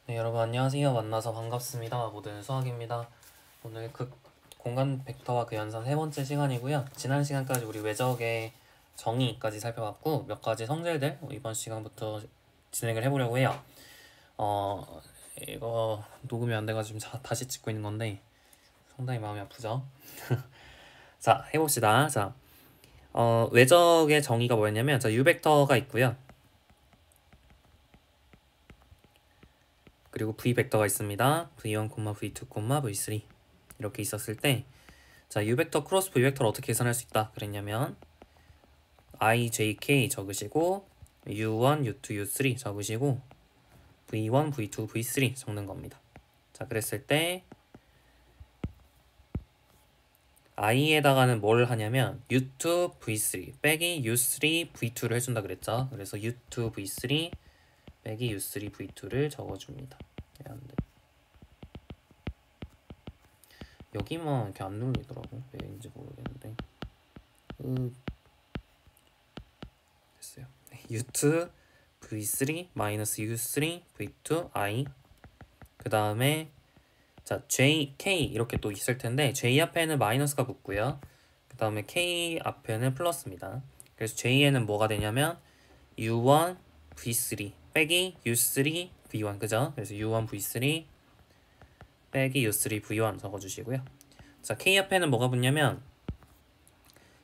네, 여러분 안녕하세요. 만나서 반갑습니다. 모든 수학입니다. 오늘 공간 벡터와 그 연산 세 번째 시간이고요. 지난 시간까지 우리 외적의 정의까지 살펴봤고 몇 가지 성질들 이번 시간부터 진행을 해보려고 해요. 이거 녹음이 안 돼가지고 지금 다시 찍고 있는 건데 상당히 마음이 아프죠? 자, 해봅시다. 자, 외적의 정의가 뭐였냐면 자, U벡터가 있고요. 그리고 V벡터가 있습니다. V1, V2, V3 이렇게 있었을 때 자, U벡터 크로스 V벡터를 어떻게 계산할 수 있다 그랬냐면 I, J, K 적으시고 U1, U2, U3 적으시고 V1, V2, V3 적는 겁니다. 자, 그랬을 때 I에다가는 뭘 하냐면 U2, V3 빼기 U3, V2를 해준다 그랬죠. 그래서 U2, V3 빼기 U3, V2를 적어줍니다. 여기만 이렇게 안 눌리더라고. 왜인지 모르겠는데. 됐어요. U2, V3, U3, V2, I. 그 다음에 자, J, K 이렇게 또 있을 텐데 J 앞에는 마이너스가 붙고요. 그 다음에 K 앞에는 플러스입니다. 그래서 J에는 뭐가 되냐면 U1, V3 빼기 U3, V1 그죠? 그래서 U1, V3 빼기 U3, V1 적어주시고요. 자, K 앞에는 뭐가 붙냐면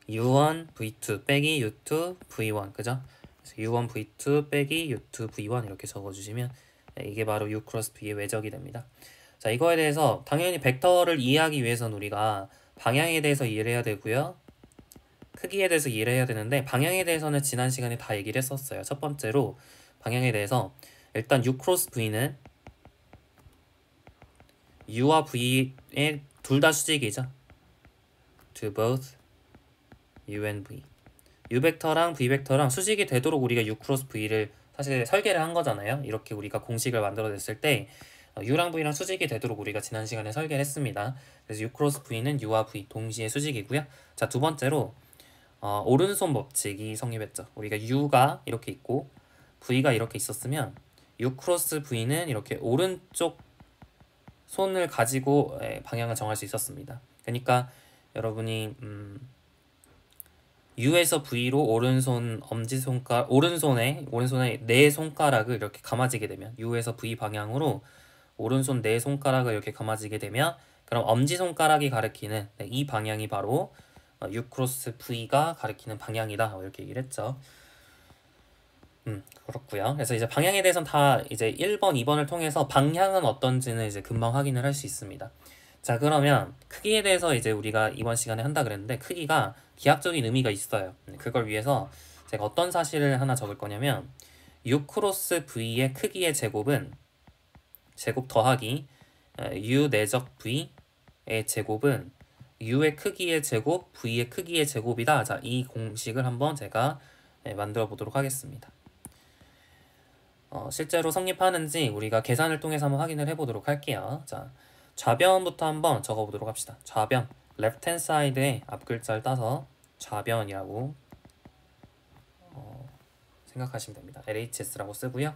U1, V2 빼기 U2, V1 그죠? 그래서 U1, V2 빼기 U2, V1 이렇게 적어주시면 이게 바로 U 크로스 V의 외적이 됩니다. 자, 이거에 대해서 당연히 벡터를 이해하기 위해서는 우리가 방향에 대해서 이해를 해야 되고요. 크기에 대해서 이해를 해야 되는데 방향에 대해서는 지난 시간에 다 얘기를 했었어요. 첫 번째로 방향에 대해서 일단 U 크로스 V는 U와 V의 둘 다 수직이죠. To both U and V. U 벡터랑 V 벡터랑 수직이 되도록 우리가 U 크로스 V를 사실 설계를 한 거잖아요. 이렇게 우리가 공식을 만들어냈을 때 U랑 V랑 수직이 되도록 우리가 지난 시간에 설계를 했습니다. 그래서 U 크로스 V는 U와 V 동시에 수직이고요. 자, 두 번째로 오른손 법칙이 성립했죠. 우리가 U가 이렇게 있고 V가 이렇게 있었으면 U 크로스 V는 이렇게 오른쪽 손을 가지고 방향을 정할 수 있었습니다. 그러니까 여러분이 U에서 V로 오른손에 네 손가락을 이렇게 감아지게 되면 U에서 V 방향으로 오른손 네 손가락을 이렇게 감아지게 되면 그럼 엄지손가락이 가리키는 이 방향이 바로 U 크로스 V가 가리키는 방향이다 이렇게 얘기를 했죠. 그렇고요. 그래서 이제 방향에 대해서는 다 이제 1번, 2번을 통해서 방향은 어떤지는 이제 금방 확인을 할 수 있습니다. 자, 그러면 크기에 대해서 이제 우리가 이번 시간에 한다 그랬는데 크기가 기하학적인 의미가 있어요. 그걸 위해서 제가 어떤 사실을 하나 적을 거냐면 U 크로스 V의 크기의 제곱은 제곱 더하기 U 내적 V의 제곱은 U의 크기의 제곱, V의 크기의 제곱이다. 자, 이 공식을 한번 제가 만들어 보도록 하겠습니다. 실제로 성립하는지 우리가 계산을 통해서 한번 확인을 해보도록 할게요. 자, 좌변부터 한번 적어보도록 합시다. 좌변, left hand side의 앞글자를 따서 좌변이라고 생각하시면 됩니다. LHS라고 쓰고요.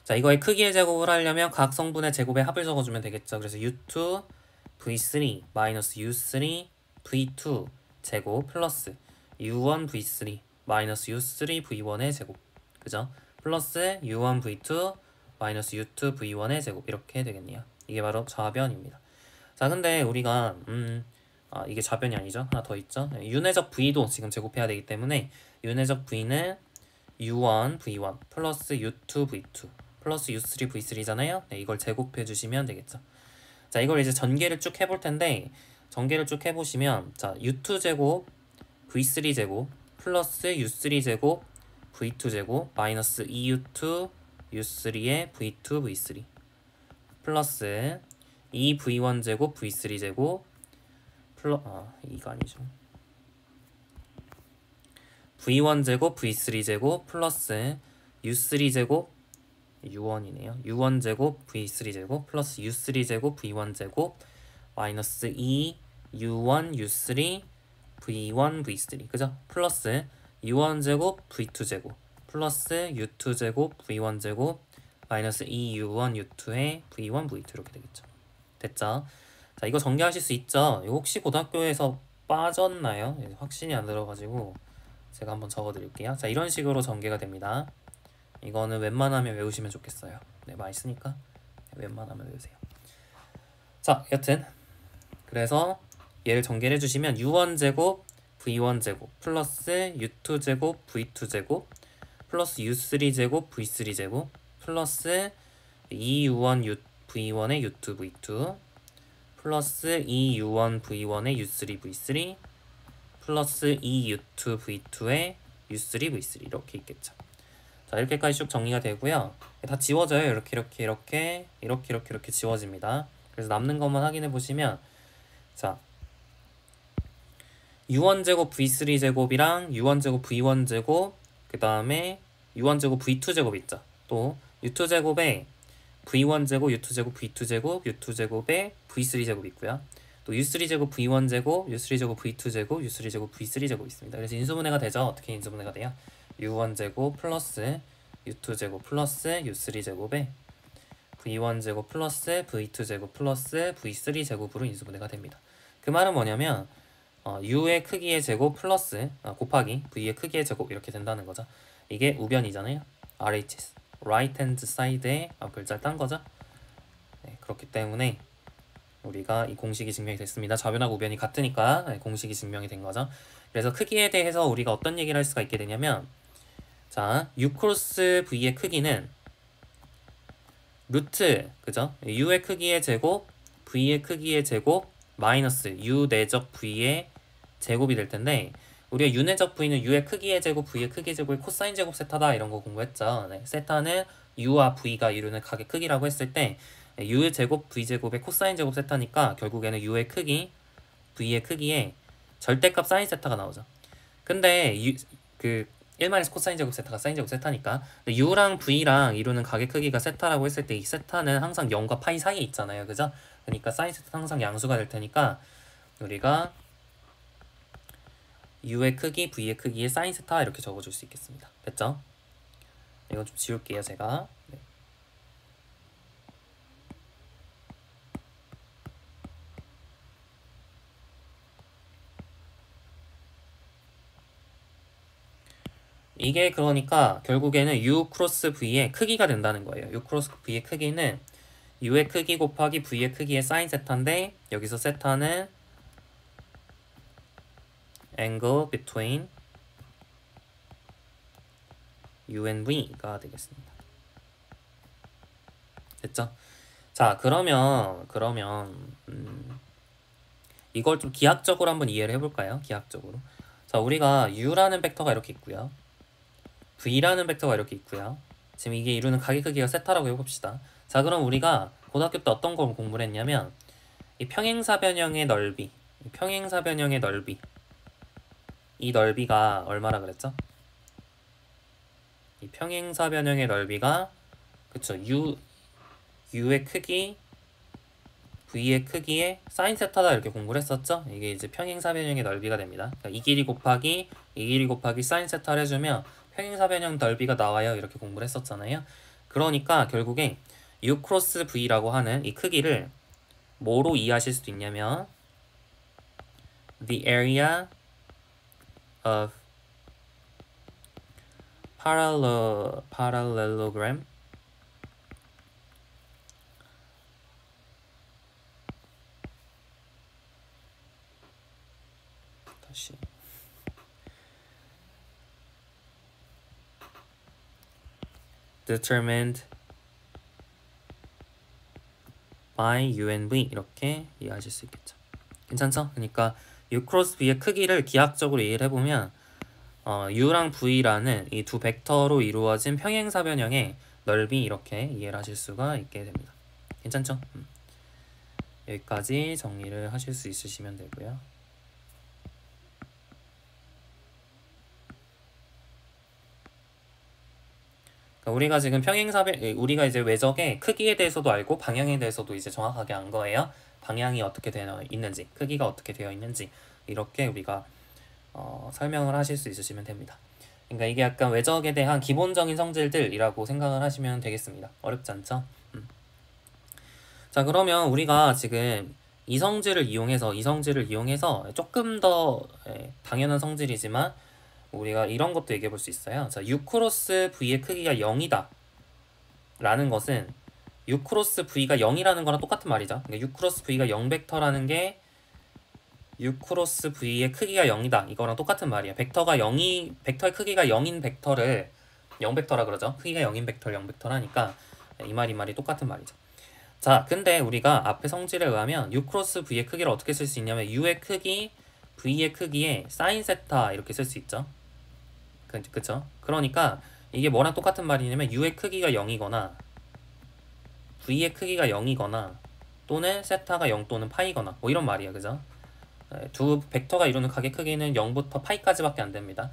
자, 이거의 크기의 제곱을 하려면 각 성분의 제곱의 합을 적어주면 되겠죠. 그래서 U2, V3, 마이너스 U3, V2 제곱 플러스 U1, V3, 마이너스 U3, V1의 제곱 그죠? 플러스 U1, V2, 마이너스 U2, V1의 제곱 이렇게 되겠네요. 이게 바로 좌변입니다. 자, 근데 우리가 이게 좌변이 아니죠. 하나 더 있죠. 윤회적 V도 지금 제곱해야 되기 때문에 윤회적 V는 U1, V1 플러스 U2, V2 플러스 U3, V3잖아요. 네, 이걸 제곱해 주시면 되겠죠. 자, 이걸 이제 전개를 쭉 해볼 텐데 전개를 쭉 해보시면 자, U2 제곱 V3 제곱 플러스 U3 제곱 V2 제곱 마이너스 2U2 U3의 V2 V3 플러스 2V1 제곱 V3 제곱 이거 아니죠. V1 제곱 V3 제곱 플러스 U3 제곱 U1이네요. U1 제곱 V3 제곱 플러스 U3 제곱 V1 제곱 마이너스 2 U1 U3 V1 V3 그죠? 플러스 U1 제곱 V2 제곱 플러스 U2 제곱 V1 제곱 마이너스 EU1, U2의 V1, V2 이렇게 되겠죠. 됐죠? 자, 이거 전개하실 수 있죠? 이거 혹시 고등학교에서 빠졌나요? 확신이 안 들어가지고 제가 한번 적어드릴게요. 자, 이런 식으로 전개가 됩니다. 이거는 웬만하면 외우시면 좋겠어요. 네, 많이 쓰니까 웬만하면 외우세요. 자, 여튼 그래서 얘를 전개를 해주시면 U1제곱 V1제곱 플러스 U2제곱 V2제곱 플러스 U3제곱 V3제곱 플러스 2U1 V1의 U2 V2 플러스 2U1 V1의 U3 V3 플러스 2U2 V2의 U3 V3 이렇게 있겠죠. 자, 이렇게까지 쭉 정리가 되고요. 다 지워져요. 이렇게 지워집니다. 그래서 남는 것만 확인해 보시면, 자, U1제곱 V3제곱이랑 U1제곱 V1제곱, 그 다음에 U1제곱 V2제곱 있죠. 또 U2제곱에 V1제곱, U2제곱, V2제곱, U2제곱에 V3제곱 있고요. 또 U3제곱 V1제곱, U3제곱 V2제곱, U3제곱 V3제곱 있습니다. 그래서 인수분해가 되죠. 어떻게 인수분해가 돼요? U1제곱 플러스 U2제곱 플러스 U3제곱에 V1제곱 플러스 V2제곱 플러스 V3제곱으로 인수분해가 됩니다. 그 말은 뭐냐면 U의 크기의 제곱 플러스 곱하기 V의 크기의 제곱 이렇게 된다는 거죠. 이게 우변이잖아요. RHS right hand side의 글자를 딴 거죠. 네, 그렇기 때문에 우리가 이 공식이 증명이 됐습니다. 좌변하고 우변이 같으니까 공식이 증명이 된 거죠. 그래서 크기에 대해서 우리가 어떤 얘기를 할 수가 있게 되냐면, 자, U 크로스 V의 크기는 루트, 그죠? U의 크기의 제곱, V의 크기의 제곱, 마이너스 U 내적 V의 제곱이 될 텐데, 우리가 U 내적 V는 U의 크기의 제곱, V의 크기의 제곱의 코사인 제곱 세타다 이런 거 공부했죠. 네, 세타는 U와 V가 이루는 각의 크기라고 했을 때 U의 제곱, V 제곱의 코사인 제곱 세타니까 결국에는 U의 크기, V의 크기에 절대값 사인 세타가 나오죠. 근데 그 1마이너스 코사인 제곱 세타가 사인 제곱 세타니까 U랑 V랑 이루는 각의 크기가 세타라고 했을 때 이 세타는 항상 0과 파이 사이에 있잖아요. 그죠? 그러니까 사인 세타 항상 양수가 될 테니까 우리가 U의 크기, V의 크기의 사인 세타 이렇게 적어줄 수 있겠습니다. 됐죠? 이건 좀 지울게요, 제가. 네. 이게 그러니까 결국에는 U 크로스 V의 크기가 된다는 거예요. U 크로스 V의 크기는 U의 크기 곱하기 V의 크기의 사인 세타인데, 여기서 세타는 angle between U and V가 되겠습니다. 됐죠? 자, 그러면 이걸 좀 기하학적으로 한번 이해를 해볼까요? 기하학적으로. 자, 우리가 U라는 벡터가 이렇게 있고요. V라는 벡터가 이렇게 있고요. 지금 이게 이루는 각의 크기가 세타라고 해봅시다. 자, 그럼 우리가 고등학교 때 어떤 걸 공부를 했냐면, 이 평행사변형의 넓이, 이 넓이가 얼마라 그랬죠? 이 평행사변형의 넓이가, 그쵸, U의 크기, V의 크기에 사인 세타다 이렇게 공부를 했었죠? 이게 이제 평행사변형의 넓이가 됩니다. 그러니까 이 길이 곱하기 사인 세타를 해주면 평행사변형 넓이가 나와요. 이렇게 공부를 했었잖아요. 그러니까 결국에 U 크로스 V라고 하는 이 크기를 뭐로 이해하실 수도 있냐면 the area of parallelogram 다시 determined by U and V 이렇게 이해하실 수 있겠죠. 괜찮죠? 그러니까 U 크로스 V의 크기를 기하학적으로 이해를 해보면 U랑 V라는 이 두 벡터로 이루어진 평행사변형의 넓이 이렇게 이해를 하실 수가 있게 됩니다. 괜찮죠? 여기까지 정리를 하실 수 있으시면 되고요. 우리가 지금 우리가 이제 외적의 크기에 대해서도 알고 방향에 대해서도 이제 정확하게 안 거예요. 방향이 어떻게 되어 있는지, 크기가 어떻게 되어 있는지 이렇게 우리가 설명을 하실 수 있으시면 됩니다. 그러니까 이게 약간 외적에 대한 기본적인 성질들이라고 생각을 하시면 되겠습니다. 어렵지 않죠? 자, 그러면 우리가 지금 이 성질을 이용해서 조금 더 당연한 성질이지만 우리가 이런 것도 얘기해 볼 수 있어요. 자, U 크로스 V의 크기가 0이다 라는 것은 U 크로스 V가 0이라는 거랑 똑같은 말이죠. 그러니까 U 크로스 V가 0 벡터라는 게 U 크로스 V의 크기가 0이다 이거랑 똑같은 말이야. 벡터의 크기가 0인 벡터를 0벡터라 그러죠. 크기가 0인 벡터 0벡터라니까 이 말이 똑같은 말이죠. 자, 근데 우리가 앞의 성질에 의하면 U 크로스 V의 크기를 어떻게 쓸 수 있냐면 U의 크기, V의 크기에 사인 세타 이렇게 쓸 수 있죠. 그쵸? 그러니까 이게 뭐랑 똑같은 말이냐면 U의 크기가 0이거나 V의 크기가 0이거나 또는 세타가 0 또는 파이거나 뭐 이런 말이야. 그죠? 두 벡터가 이루는 각의 크기는 0부터 파이까지밖에 안 됩니다.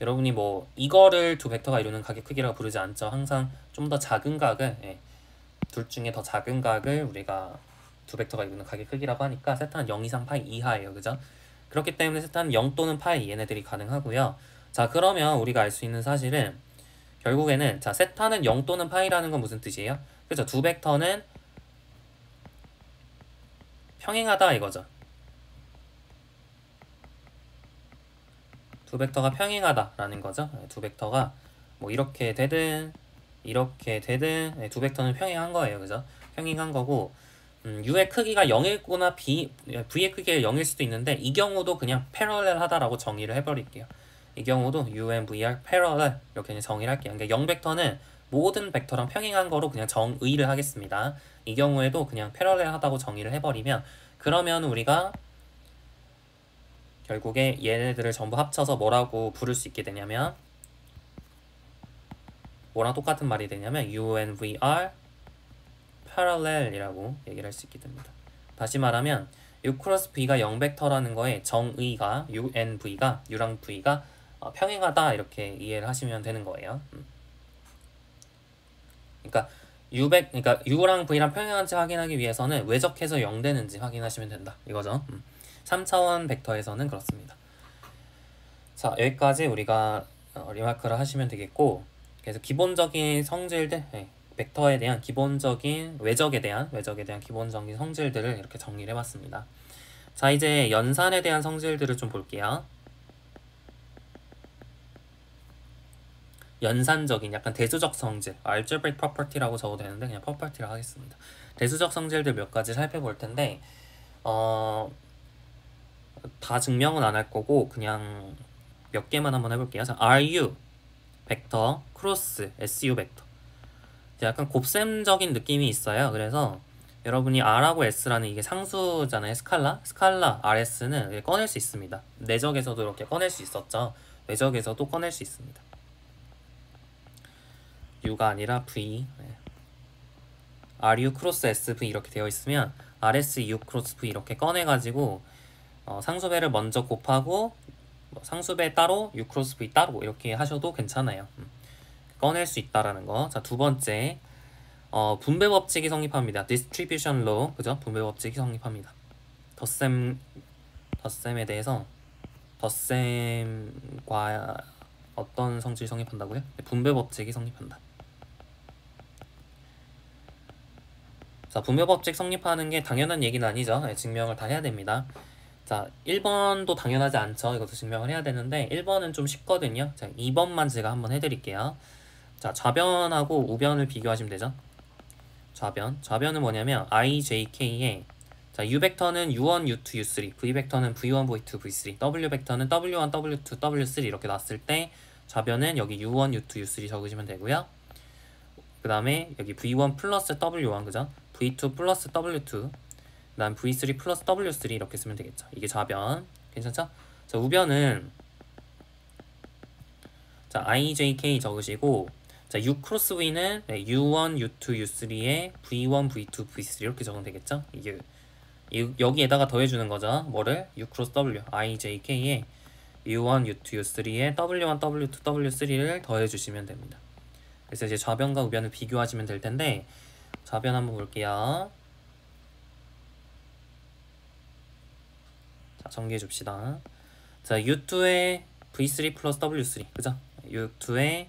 여러분이 뭐 이거를 두 벡터가 이루는 각의 크기라고 부르지 않죠. 항상 좀 더 작은 각을 둘 중에 더 작은 각을 우리가 두 벡터가 이루는 각의 크기라고 하니까 세타는 0 이상 파이 이하예요. 그죠? 그렇기 때문에 세타는 0 또는 파이 얘네들이 가능하고요. 자, 그러면 우리가 알 수 있는 사실은 결국에는 자, 세타는 0 또는 파이라는 건 무슨 뜻이에요? 그죠? 두 벡터는 평행하다 이거죠. 두 벡터가 평행하다라는 거죠. 두 벡터가 뭐 이렇게 되든 두 벡터는 평행한 거예요. 그죠? 평행한 거고 U의 크기가 0이거나 V의 크기가 0일 수도 있는데 이 경우도 그냥 패러렐 하다라고 정의를 해버릴게요. 이 경우도 U and VR 패러렐 이렇게 정의를 할게요. 그러니까 0벡터는 모든 벡터랑 평행한 거로 그냥 정의를 하겠습니다. 이 경우에도 그냥 패러렐 하다고 정의를 해버리면 그러면 우리가 결국에 얘네들을 전부 합쳐서 뭐라고 부를 수 있게 되냐면 뭐랑 똑같은 말이 되냐면 U and VR parallel이라고 얘기를 할 수 있게 됩니다. 다시 말하면 U 크로스 V가 0벡터라는 거에 정의가 U and V가 U랑 V가 평행하다 이렇게 이해를 하시면 되는 거예요. 그러니까 그러니까 U랑 V랑 평행한지 확인하기 위해서는 외적해서 0 되는지 확인하시면 된다. 이거죠. 3차원 벡터에서는 그렇습니다. 자, 여기까지 우리가 리마크를 하시면 되겠고 그래서 기본적인 성질들 벡터에 대한 기본적인 외적에 대한 기본적인 성질들을 이렇게 정리를 해봤습니다. 자, 이제 연산에 대한 성질들을 좀 볼게요. 연산적인 약간 대수적 성질 algebraic property라고 적어도 되는데 그냥 property라고 하겠습니다. 대수적 성질들 몇 가지 살펴볼 텐데 다 증명은 안 할 거고 그냥 몇 개만 한번 해볼게요. 자, RU 벡터 크로스 SU 벡터 약간 곱셈적인 느낌이 있어요. 그래서 여러분이 R하고 S라는 이게 상수잖아요. 스칼라 RS는 꺼낼 수 있습니다. 내적에서도 이렇게 꺼낼 수 있었죠. 외적에서도 꺼낼 수 있습니다. U가 아니라 V RU 크로스 SV 이렇게 되어 있으면 RS U 크로스 V 이렇게 꺼내가지고 상수배를 먼저 곱하고 상수배 따로 U 크로스 V 따로 이렇게 하셔도 괜찮아요. 꺼낼 수 있다라는 거. 자, 두 번째 분배 법칙이 성립합니다. distribution law 그죠? 분배 법칙이 성립합니다. 덧셈에 대해서 덧셈과 어떤 성질이 성립한다고요? 분배 법칙이 성립한다. 자, 분배 법칙 성립하는 게 당연한 얘기는 아니죠. 증명을 다 해야 됩니다. 자, 1번도 당연하지 않죠. 이것도 증명을 해야 되는데 1번은 좀 쉽거든요. 자, 2번만 제가 한번 해드릴게요. 자, 좌변하고 우변을 비교하시면 되죠. 좌변은 뭐냐면 I, J, K에 자, U 벡터는 U1, U2, U3, V 벡터는 V1, V2, V3, W 벡터는 W1, W2, W3 이렇게 놨을 때 좌변은 여기 U1, U2, U3 적으시면 되고요. 그 다음에 여기 V1 플러스 W1 그죠? V2 플러스 W2 그 다음 V3 플러스 W3 이렇게 쓰면 되겠죠. 이게 좌변 괜찮죠? 자, 우변은 자, I, J, K 적으시고 자, U 크로스 V는 U1, U2, U3에 V1, V2, V3 이렇게 적으면 되겠죠? 이게 여기에다가 더해주는 거죠. 뭐를? U 크로스 W, I, J, K에 U1, U2, U3에 W1, W2, W3를 더해주시면 됩니다. 그래서 이제 좌변과 우변을 비교하시면 될 텐데 좌변 한번 볼게요. 자, 정리해 줍시다. 자, U2에 V3 플러스 W3 그죠? U2의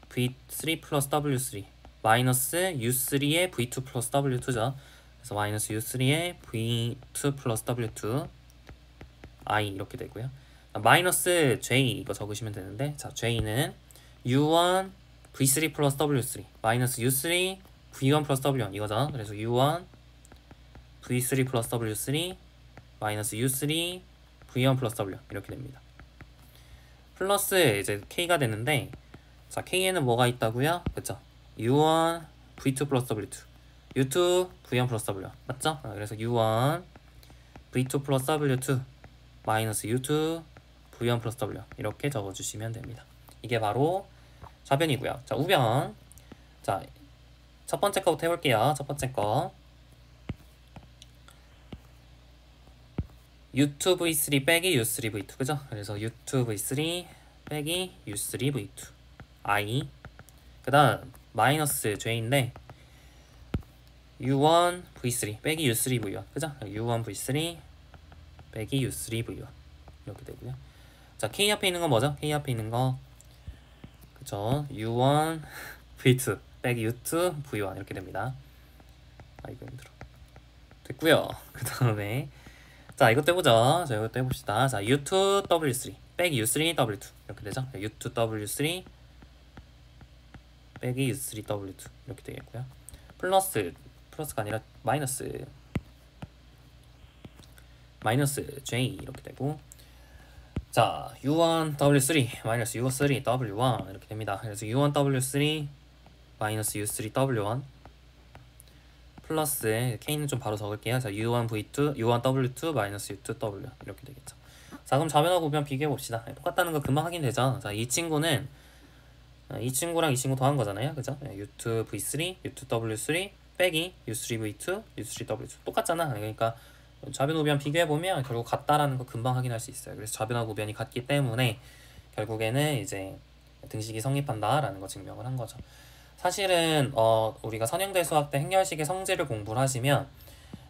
V3 플러스 W3 마이너스 U3의 V2 플러스 W2죠. 그래서 마이너스 U3의 V2 플러스 W2 I 이렇게 되고요. 마이너스 J 이거 적으시면 되는데, 자 J는 U1 V3 플러스 W3 마이너스 U3 V1 플러스 W1 이거죠. 그래서 U1 V3 플러스 W3 마이너스 U3 V1 플러스 W 이렇게 됩니다. 플러스 이제 K가 되는데, 자 K에는 뭐가 있다고요? 그쵸? U1 V2 플러스 W2 U2 V1 플러스 W 맞죠? 그래서 U1 V2 플러스 W2 마이너스 U2 V1 플러스 W 이렇게 적어주시면 됩니다. 이게 바로 좌변이고요. 자 우변, 자 첫 번째 거부터 해볼게요. 첫 번째 거 U2 V3 빼기 U3 V2 그죠? 그래서 U2 V3 빼기 U3 V2 I, 그 다음 마이너스 J인데 U1 V3 빼기 U3 V1 그죠? U1 V3 빼기 U3 V1 이렇게 되고요. 자 K 앞에 있는 건 뭐죠? K 앞에 있는 거 그쵸? U1 V2 빼기 U2 V1 이렇게 됩니다. 이거 힘들어. 됐고요. 그 다음에 자 이것도 해보죠. 자 이것도 해봅시다. 자 U2 W3 빼기 U3 W2 이렇게 되죠? U2 W3 빼기 U3 W2 이렇게 되겠고요. 플러스가 아니라 마이너스 J 이렇게 되고, 자 U1 W3 마이너스 U3 W1 이렇게 됩니다. 그래서 U1 W3 마이너스 U3 W1 플러스 K는 좀 바로 적을게요. 자 U1 V2 U1 W2 마이너스 U2 W 이렇게 되겠죠. 자 그럼 좌변하고 우변 비교해 봅시다. 똑같다는 거 금방 확인되죠. 자 이 친구는 이 친구랑 이 친구 더한 거잖아요. 그죠? U2 V3 U2 W3 빼기 U3 V2 U3 W2 똑같잖아. 그러니까 좌변 우변 비교해보면 결국 같다라는 거 금방 확인할 수 있어요. 그래서 좌변하고 우변이 같기 때문에 결국에는 이제 등식이 성립한다라는 거 증명을 한 거죠. 사실은 우리가 선형대 수학 때 행렬식의 성질을 공부를 하시면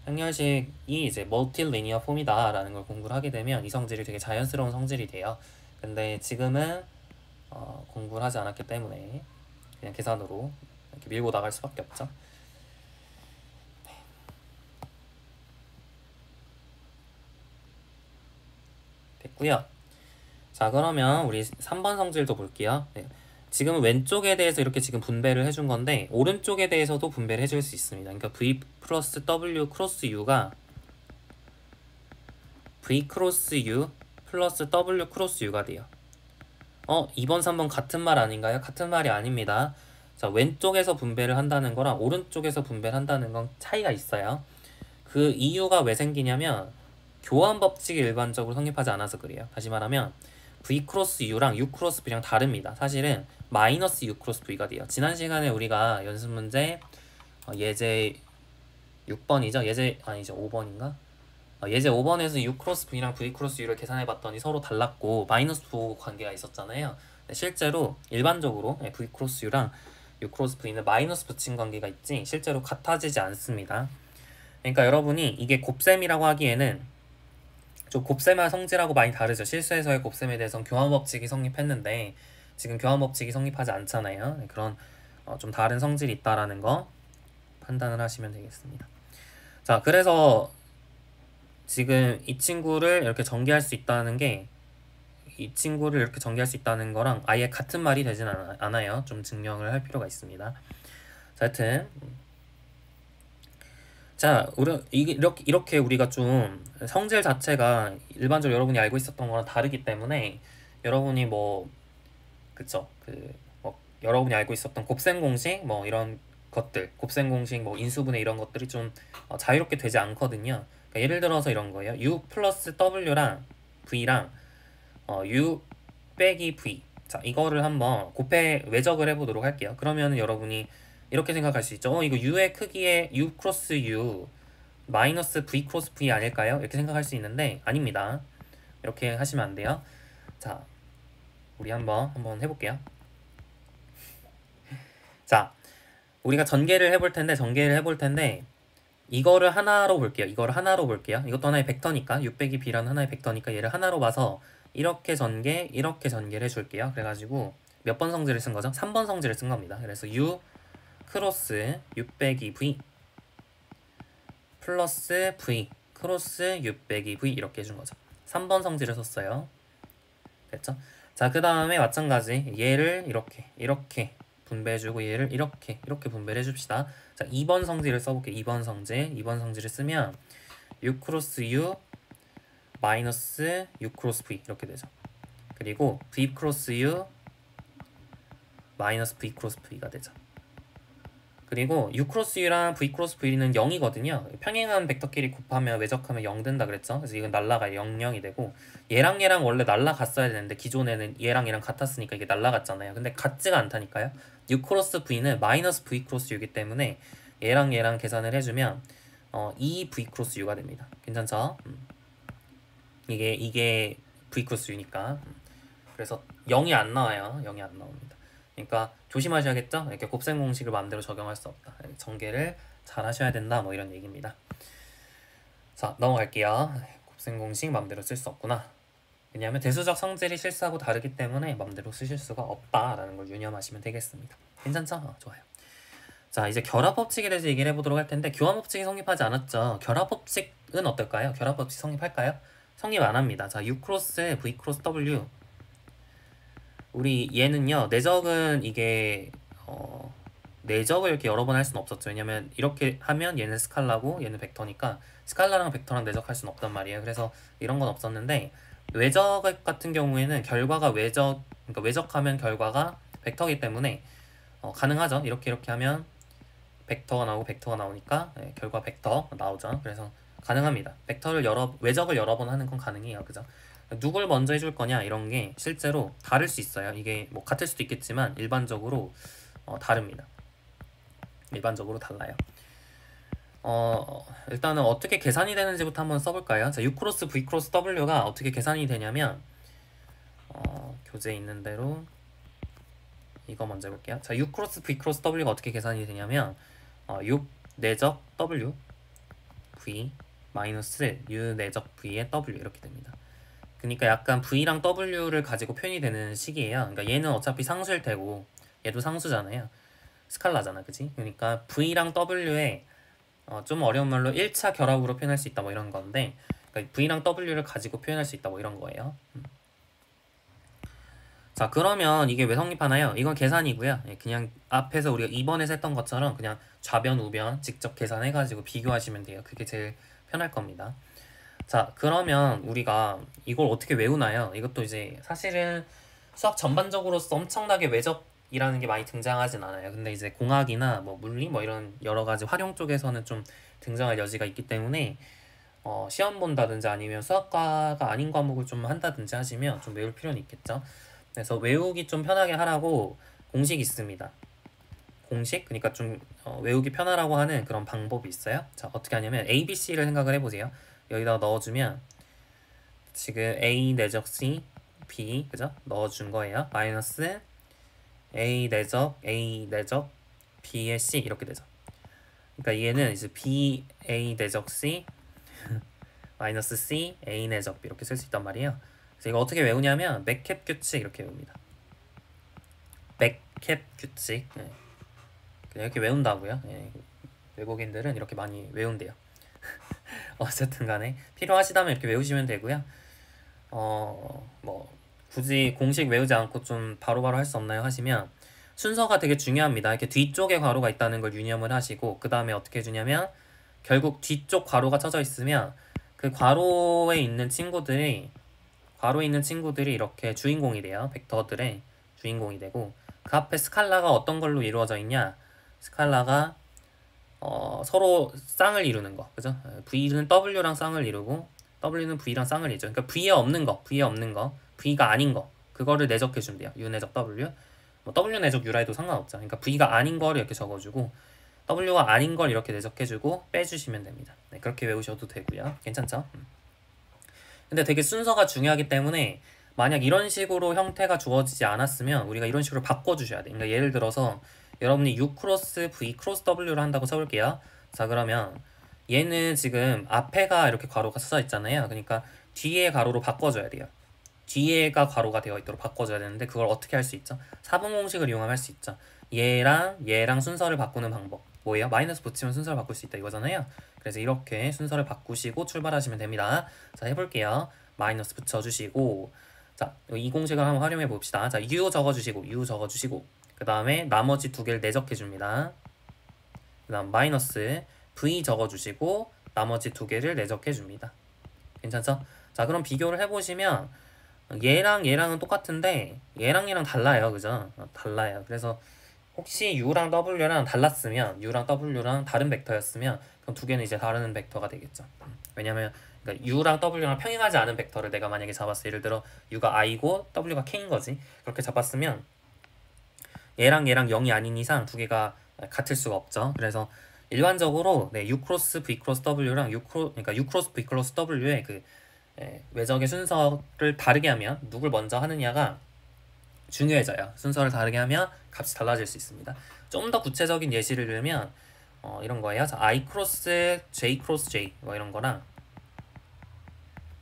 행렬식이 이제 멀티리니어 폼이다라는 걸 공부를 하게 되면 이 성질이 되게 자연스러운 성질이 돼요. 근데 지금은 공부를 하지 않았기 때문에 그냥 계산으로 이렇게 밀고 나갈 수밖에 없죠. 됐고요. 자 그러면 우리 3번 성질도 볼게요. 네. 지금은 왼쪽에 대해서 이렇게 지금 분배를 해준 건데 오른쪽에 대해서도 분배를 해줄 수 있습니다. 그러니까 V 플러스 W 크로스 U가 V 크로스 U 플러스 W 크로스 U가 돼요. 2번 3번 같은 말 아닌가요? 같은 말이 아닙니다. 자 왼쪽에서 분배를 한다는 거랑 오른쪽에서 분배를 한다는 건 차이가 있어요. 그 이유가 왜 생기냐면 교환 법칙이 일반적으로 성립하지 않아서 그래요. 다시 말하면 V 크로스 U랑 U 크로스 V랑 다릅니다. 사실은 마이너스 U 크로스 V가 돼요. 지난 시간에 우리가 연습 문제 예제 6번이죠? 예제 아니죠 5번인가? 예제 5번에서 U 크로스 V랑 V 크로스 U를 계산해 봤더니 서로 달랐고 마이너스 부호 관계가 있었잖아요. 실제로 일반적으로 V 크로스 U랑 U 크로스 V는 마이너스 붙인 관계가 있지 실제로 같아지지 않습니다. 그러니까 여러분이 이게 곱셈이라고 하기에는 좀 곱셈과 성질하고 많이 다르죠. 실수에서의 곱셈에 대해서는 교환법칙이 성립했는데 지금 교환법칙이 성립하지 않잖아요. 그런 좀 다른 성질이 있다라는 거 판단을 하시면 되겠습니다. 자 그래서 지금 이 친구를 이렇게 전개할 수 있다는 게 이 친구를 이렇게 전개할 수 있다는 거랑 아예 같은 말이 되진 않아요. 좀 증명을 할 필요가 있습니다. 자 하여튼 자, 이렇게 우리가 좀 성질 자체가 일반적으로 여러분이 알고 있었던 거랑 다르기 때문에 여러분이 그쵸? 여러분이 알고 있었던 곱셈 공식 이런 것들, 곱셈 공식 인수분해 이런 것들이 좀 자유롭게 되지 않거든요. 그러니까 예를 들어서 이런 거예요. U 플러스 W랑 V랑 U 빼기 V. 자, 이거를 한번 곱해 외적을 해보도록 할게요. 그러면 여러분이 이렇게 생각할 수 있죠. 이거 U의 크기에 U 크로스 U 마이너스 V 크로스 V 아닐까요? 이렇게 생각할 수 있는데 아닙니다. 이렇게 하시면 안 돼요. 자, 우리 한번 해볼게요. 자, 우리가 전개를 해볼 텐데 이거를 하나로 볼게요. 이것도 하나의 벡터니까 6 빼기 B라는 하나의 벡터니까 얘를 하나로 봐서 이렇게 전개를 해줄게요. 그래가지고 몇 번 성질을 쓴 거죠? 3번 성질을 쓴 겁니다. 그래서 U 크로스 U 빼기 V 플러스 V 크로스 U 빼기 V 이렇게 해준 거죠. 3번 성질을 썼어요. 됐죠? 자, 그 다음에 마찬가지 얘를 이렇게 분배해주고 얘를 이렇게 분배를 해줍시다. 자, 2번 성질을 써볼게요. 2번 성질을 쓰면 U 크로스 U 마이너스 U 크로스 V 이렇게 되죠. 그리고 V 크로스 U 마이너스 V 크로스 V가 되죠. 그리고 U 크로스 U랑 V 크로스 V는 0이거든요. 평행한 벡터끼리 곱하면 외적하면 0 된다 그랬죠. 그래서 이건 날라가요. 0, 0이 되고 얘랑 원래 날라갔어야 되는데 기존에는 얘랑 같았으니까 이게 날라갔잖아요. 근데 같지가 않다니까요. U 크로스 V는 마이너스 V 크로스 U이기 때문에 얘랑 계산을 해주면 2V 크로스 U가 됩니다. 괜찮죠? 이게 V 크로스 U니까. 그래서 0이 안 나와요. 0이 안 나옵니다. 그러니까 조심하셔야겠죠? 이렇게 곱셈 공식을 마음대로 적용할 수 없다. 전개를 잘 하셔야 된다. 뭐 이런 얘기입니다. 자, 넘어갈게요. 곱셈 공식 마음대로 쓸 수 없구나. 왜냐하면 대수적 성질이 실수하고 다르기 때문에 마음대로 쓰실 수가 없다라는 걸 유념하시면 되겠습니다. 괜찮죠? 좋아요. 자, 이제 결합법칙에 대해서 얘기를 해보도록 할 텐데 교환법칙이 성립하지 않았죠. 결합법칙은 어떨까요? 결합법칙 성립할까요? 성립 안 합니다. 자, U 크로스 V 크로스 W 우리 얘는요, 내적은 이게 내적을 이렇게 여러 번 할 수는 없었죠. 왜냐면 이렇게 하면 얘는 스칼라고 얘는 벡터니까 스칼라랑 벡터랑 내적할 수는 없단 말이에요. 그래서 이런 건 없었는데 외적 같은 경우에는 결과가 그러니까 외적하면 결과가 벡터이기 때문에 가능하죠. 이렇게 하면 벡터가 나오니까 결과 벡터 나오죠. 그래서 가능합니다. 외적을 여러 번 하는 건 가능해요. 그죠? 누굴 먼저 해줄 거냐 이런 게 실제로 다를 수 있어요. 이게 뭐 같을 수도 있겠지만 일반적으로 다릅니다. 일반적으로 달라요. 일단은 어떻게 계산이 되는지부터 한번 써볼까요? 자, U 크로스 V 크로스 W가 어떻게 계산이 되냐면 교재에 있는 대로 이거 먼저 해볼게요. 자, U 크로스 V 크로스 W가 어떻게 계산이 되냐면 6 내적 W V 마이너스 U 내적 V의 W 이렇게 됩니다. 그러니까 약간 V랑 W를 가지고 표현이 되는 식이에요. 그러니까 얘는 어차피 상수일 테고 얘도 상수잖아요. 스칼라잖아, 그치? 그러니까 V랑 W에 좀 어려운 말로 1차 결합으로 표현할 수 있다 뭐 이런 건데 그러니까 V랑 W를 가지고 표현할 수 있다 뭐 이런 거예요. 자, 그러면 이게 왜 성립하나요? 이건 계산이고요. 그냥 앞에서 우리가 2번에서 했던 것처럼 그냥 좌변, 우변 직접 계산해가지고 비교하시면 돼요. 그게 제일 편할 겁니다. 자, 그러면 우리가 이걸 어떻게 외우나요? 이것도 이제 사실은 수학 전반적으로 엄청나게 외접이라는 게 많이 등장하진 않아요. 근데 이제 공학이나 뭐 물리 뭐 이런 여러 가지 활용 쪽에서는 좀 등장할 여지가 있기 때문에 시험 본다든지 아니면 수학과가 아닌 과목을 좀 한다든지 하시면 좀 외울 필요는 있겠죠. 그래서 외우기 좀 편하게 하라고 공식이 있습니다. 공식? 그러니까 좀 외우기 편하라고 하는 그런 방법이 있어요. 자, 어떻게 하냐면 ABC를 생각을 해보세요. 여기다가 넣어주면 지금 A 내적 C, B 그죠? 넣어준 거예요. 마이너스 A 내적 B의 C 이렇게 되죠. 그러니까 얘는 이제 B A 내적 C 마이너스 C A 내적 B 이렇게 쓸 수 있단 말이에요. 그래서 이거 어떻게 외우냐면 맥캡 규칙 이렇게 외웁니다. 맥캡 규칙 그냥 이렇게 외운다고요. 외국인들은 이렇게 많이 외운대요. 어쨌든 간에 필요하시다면 이렇게 외우시면 되고요. 뭐 굳이 공식 외우지 않고 좀 바로바로 할 수 없나요 하시면 순서가 되게 중요합니다. 이렇게 뒤쪽에 괄호가 있다는 걸 유념을 하시고 그 다음에 어떻게 해주냐면 결국 뒤쪽 괄호가 쳐져 있으면 그 괄호에 있는 친구들이 이렇게 주인공이 돼요. 벡터들의 주인공이 되고 그 앞에 스칼라가 어떤 걸로 이루어져 있냐? 스칼라가 서로 쌍을 이루는 거, 그죠? V는 W랑 쌍을 이루고 W는 V랑 쌍을 이루죠. 그러니까 V에 없는 거, V가 아닌 거, 그거를 내적해 준대요. U 내적 W, 뭐 W 내적 U라 해도 상관없죠. 그러니까 V가 아닌 거를 이렇게 적어주고 W가 아닌 걸 이렇게 내적해주고 빼주시면 됩니다. 네, 그렇게 외우셔도 되고요. 괜찮죠? 근데 되게 순서가 중요하기 때문에 만약 이런 식으로 형태가 주어지지 않았으면 우리가 이런 식으로 바꿔주셔야 돼. 그러니까 예를 들어서 여러분이 U 크로스 V 크로스 W를 한다고 써볼게요. 자, 그러면 얘는 지금 앞에가 이렇게 괄호가 써져 있잖아요. 그러니까 뒤에 가로로 바꿔줘야 돼요. 뒤에가 괄호가 되어 있도록 바꿔줘야 되는데 그걸 어떻게 할 수 있죠? 사분 공식을 이용하면 할 수 있죠. 얘랑 순서를 바꾸는 방법 뭐예요? 마이너스 붙이면 순서를 바꿀 수 있다 이거잖아요. 그래서 이렇게 순서를 바꾸시고 출발하시면 됩니다. 자, 해볼게요. 마이너스 붙여주시고, 자, 이 공식을 한번 활용해 봅시다. 자, u 적어주시고 그 다음에 나머지 두 개를 내적해 줍니다. 그 다음 마이너스 v 적어주시고 나머지 두 개를 내적해 줍니다. 괜찮죠? 자, 그럼 비교를 해보시면 얘랑은 똑같은데 얘랑 달라요. 그죠? 달라요. 그래서 혹시 u랑 w랑 달랐으면 u랑 w랑 다른 벡터였으면 그럼 두 개는 이제 다른 벡터가 되겠죠. 왜냐면 그러니까 u랑 w랑 평행하지 않은 벡터를 내가 만약에 잡았어. 예를 들어 u가 i고 w가 k인 거지. 그렇게 잡았으면 얘랑 0이 아닌 이상 두 개가 같을 수가 없죠. 그래서 일반적으로 네, u 크로스 v 크로스 w랑 그러니까 u 크로스 v 크로스 w의 그 외적의 순서를 다르게 하면 누굴 먼저 하느냐가 중요해져요. 순서를 다르게 하면 값이 달라질 수 있습니다. 좀 더 구체적인 예시를 들면 이런 거예요. 자, i 크로스 j 크로스 j 뭐 이런 거랑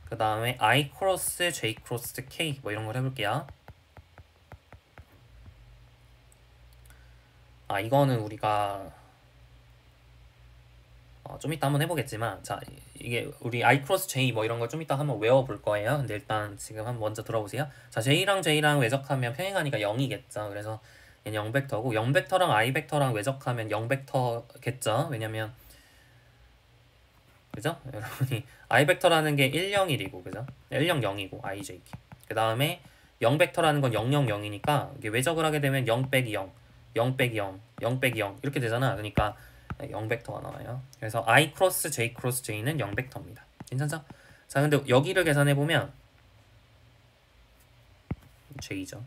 그 다음에 i 크로스 j 크로스 k 뭐 이런 걸 해볼게요. 이거는 우리가 좀 이따 한번 해보겠지만, 자, 이게 우리 i 크로스 j 뭐 이런 걸 좀 이따 한번 외워볼 거예요. 근데 일단 지금 한번 먼저 들어보세요. 자, j랑 외적하면 평행하니까 0이겠죠. 그래서 얘는 0벡터고 0벡터랑 i벡터랑 외적하면 0벡터겠죠. 왜냐면 그죠? 여러분이 i벡터라는 게 1, 0, 1이고 그죠? 1, 0, 0이고 ijk. 그 다음에 0벡터라는 건 0, 0, 0이니까 이게 외적을 하게 되면 0 빼기 0, 0 빼기 0, 0 빼기 0 이렇게 되잖아. 그러니까 0벡터가 나와요. 그래서 i 크로스 j 크로스 j는 0벡터입니다. 괜찮죠? 자, 근데 여기를 계산해 보면 j죠.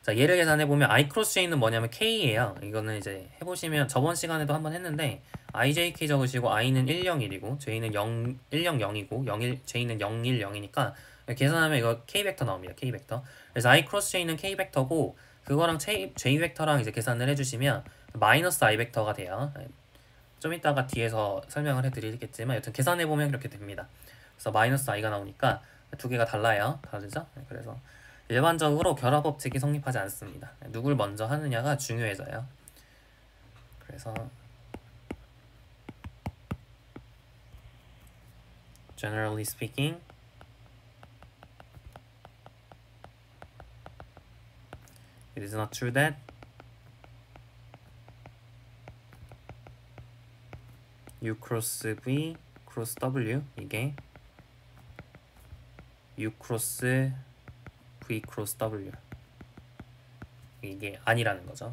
자, 얘를 계산해 보면 i 크로스 j는 뭐냐면 k예요. 이거는 이제 해보시면 저번 시간에도 한번 했는데 ijk 적으시고 i는 1, 0, 1이고 j는 0, 1, 0, 0이고 0, 1, j는 0, 1, 0이니까 계산하면 이거 k벡터 나옵니다. k벡터. 그래서 i 크로스 j는 k벡터고 그거랑 j벡터랑 이제 계산을 해주시면 마이너스 i벡터가 돼요. 좀 이따가 뒤에서 설명을 해드리겠지만 여튼 계산해보면 이렇게 됩니다. 그래서 마이너스 i가 나오니까 두 개가 달라요. 다르죠? 그래서 일반적으로 결합 법칙이 성립하지 않습니다. 누굴 먼저 하느냐가 중요해져요. 그래서 generally speaking it is not true that u 크로스 v 크로스 w 이게 u 크로스 v 크로스 w 이게 아니라는 거죠.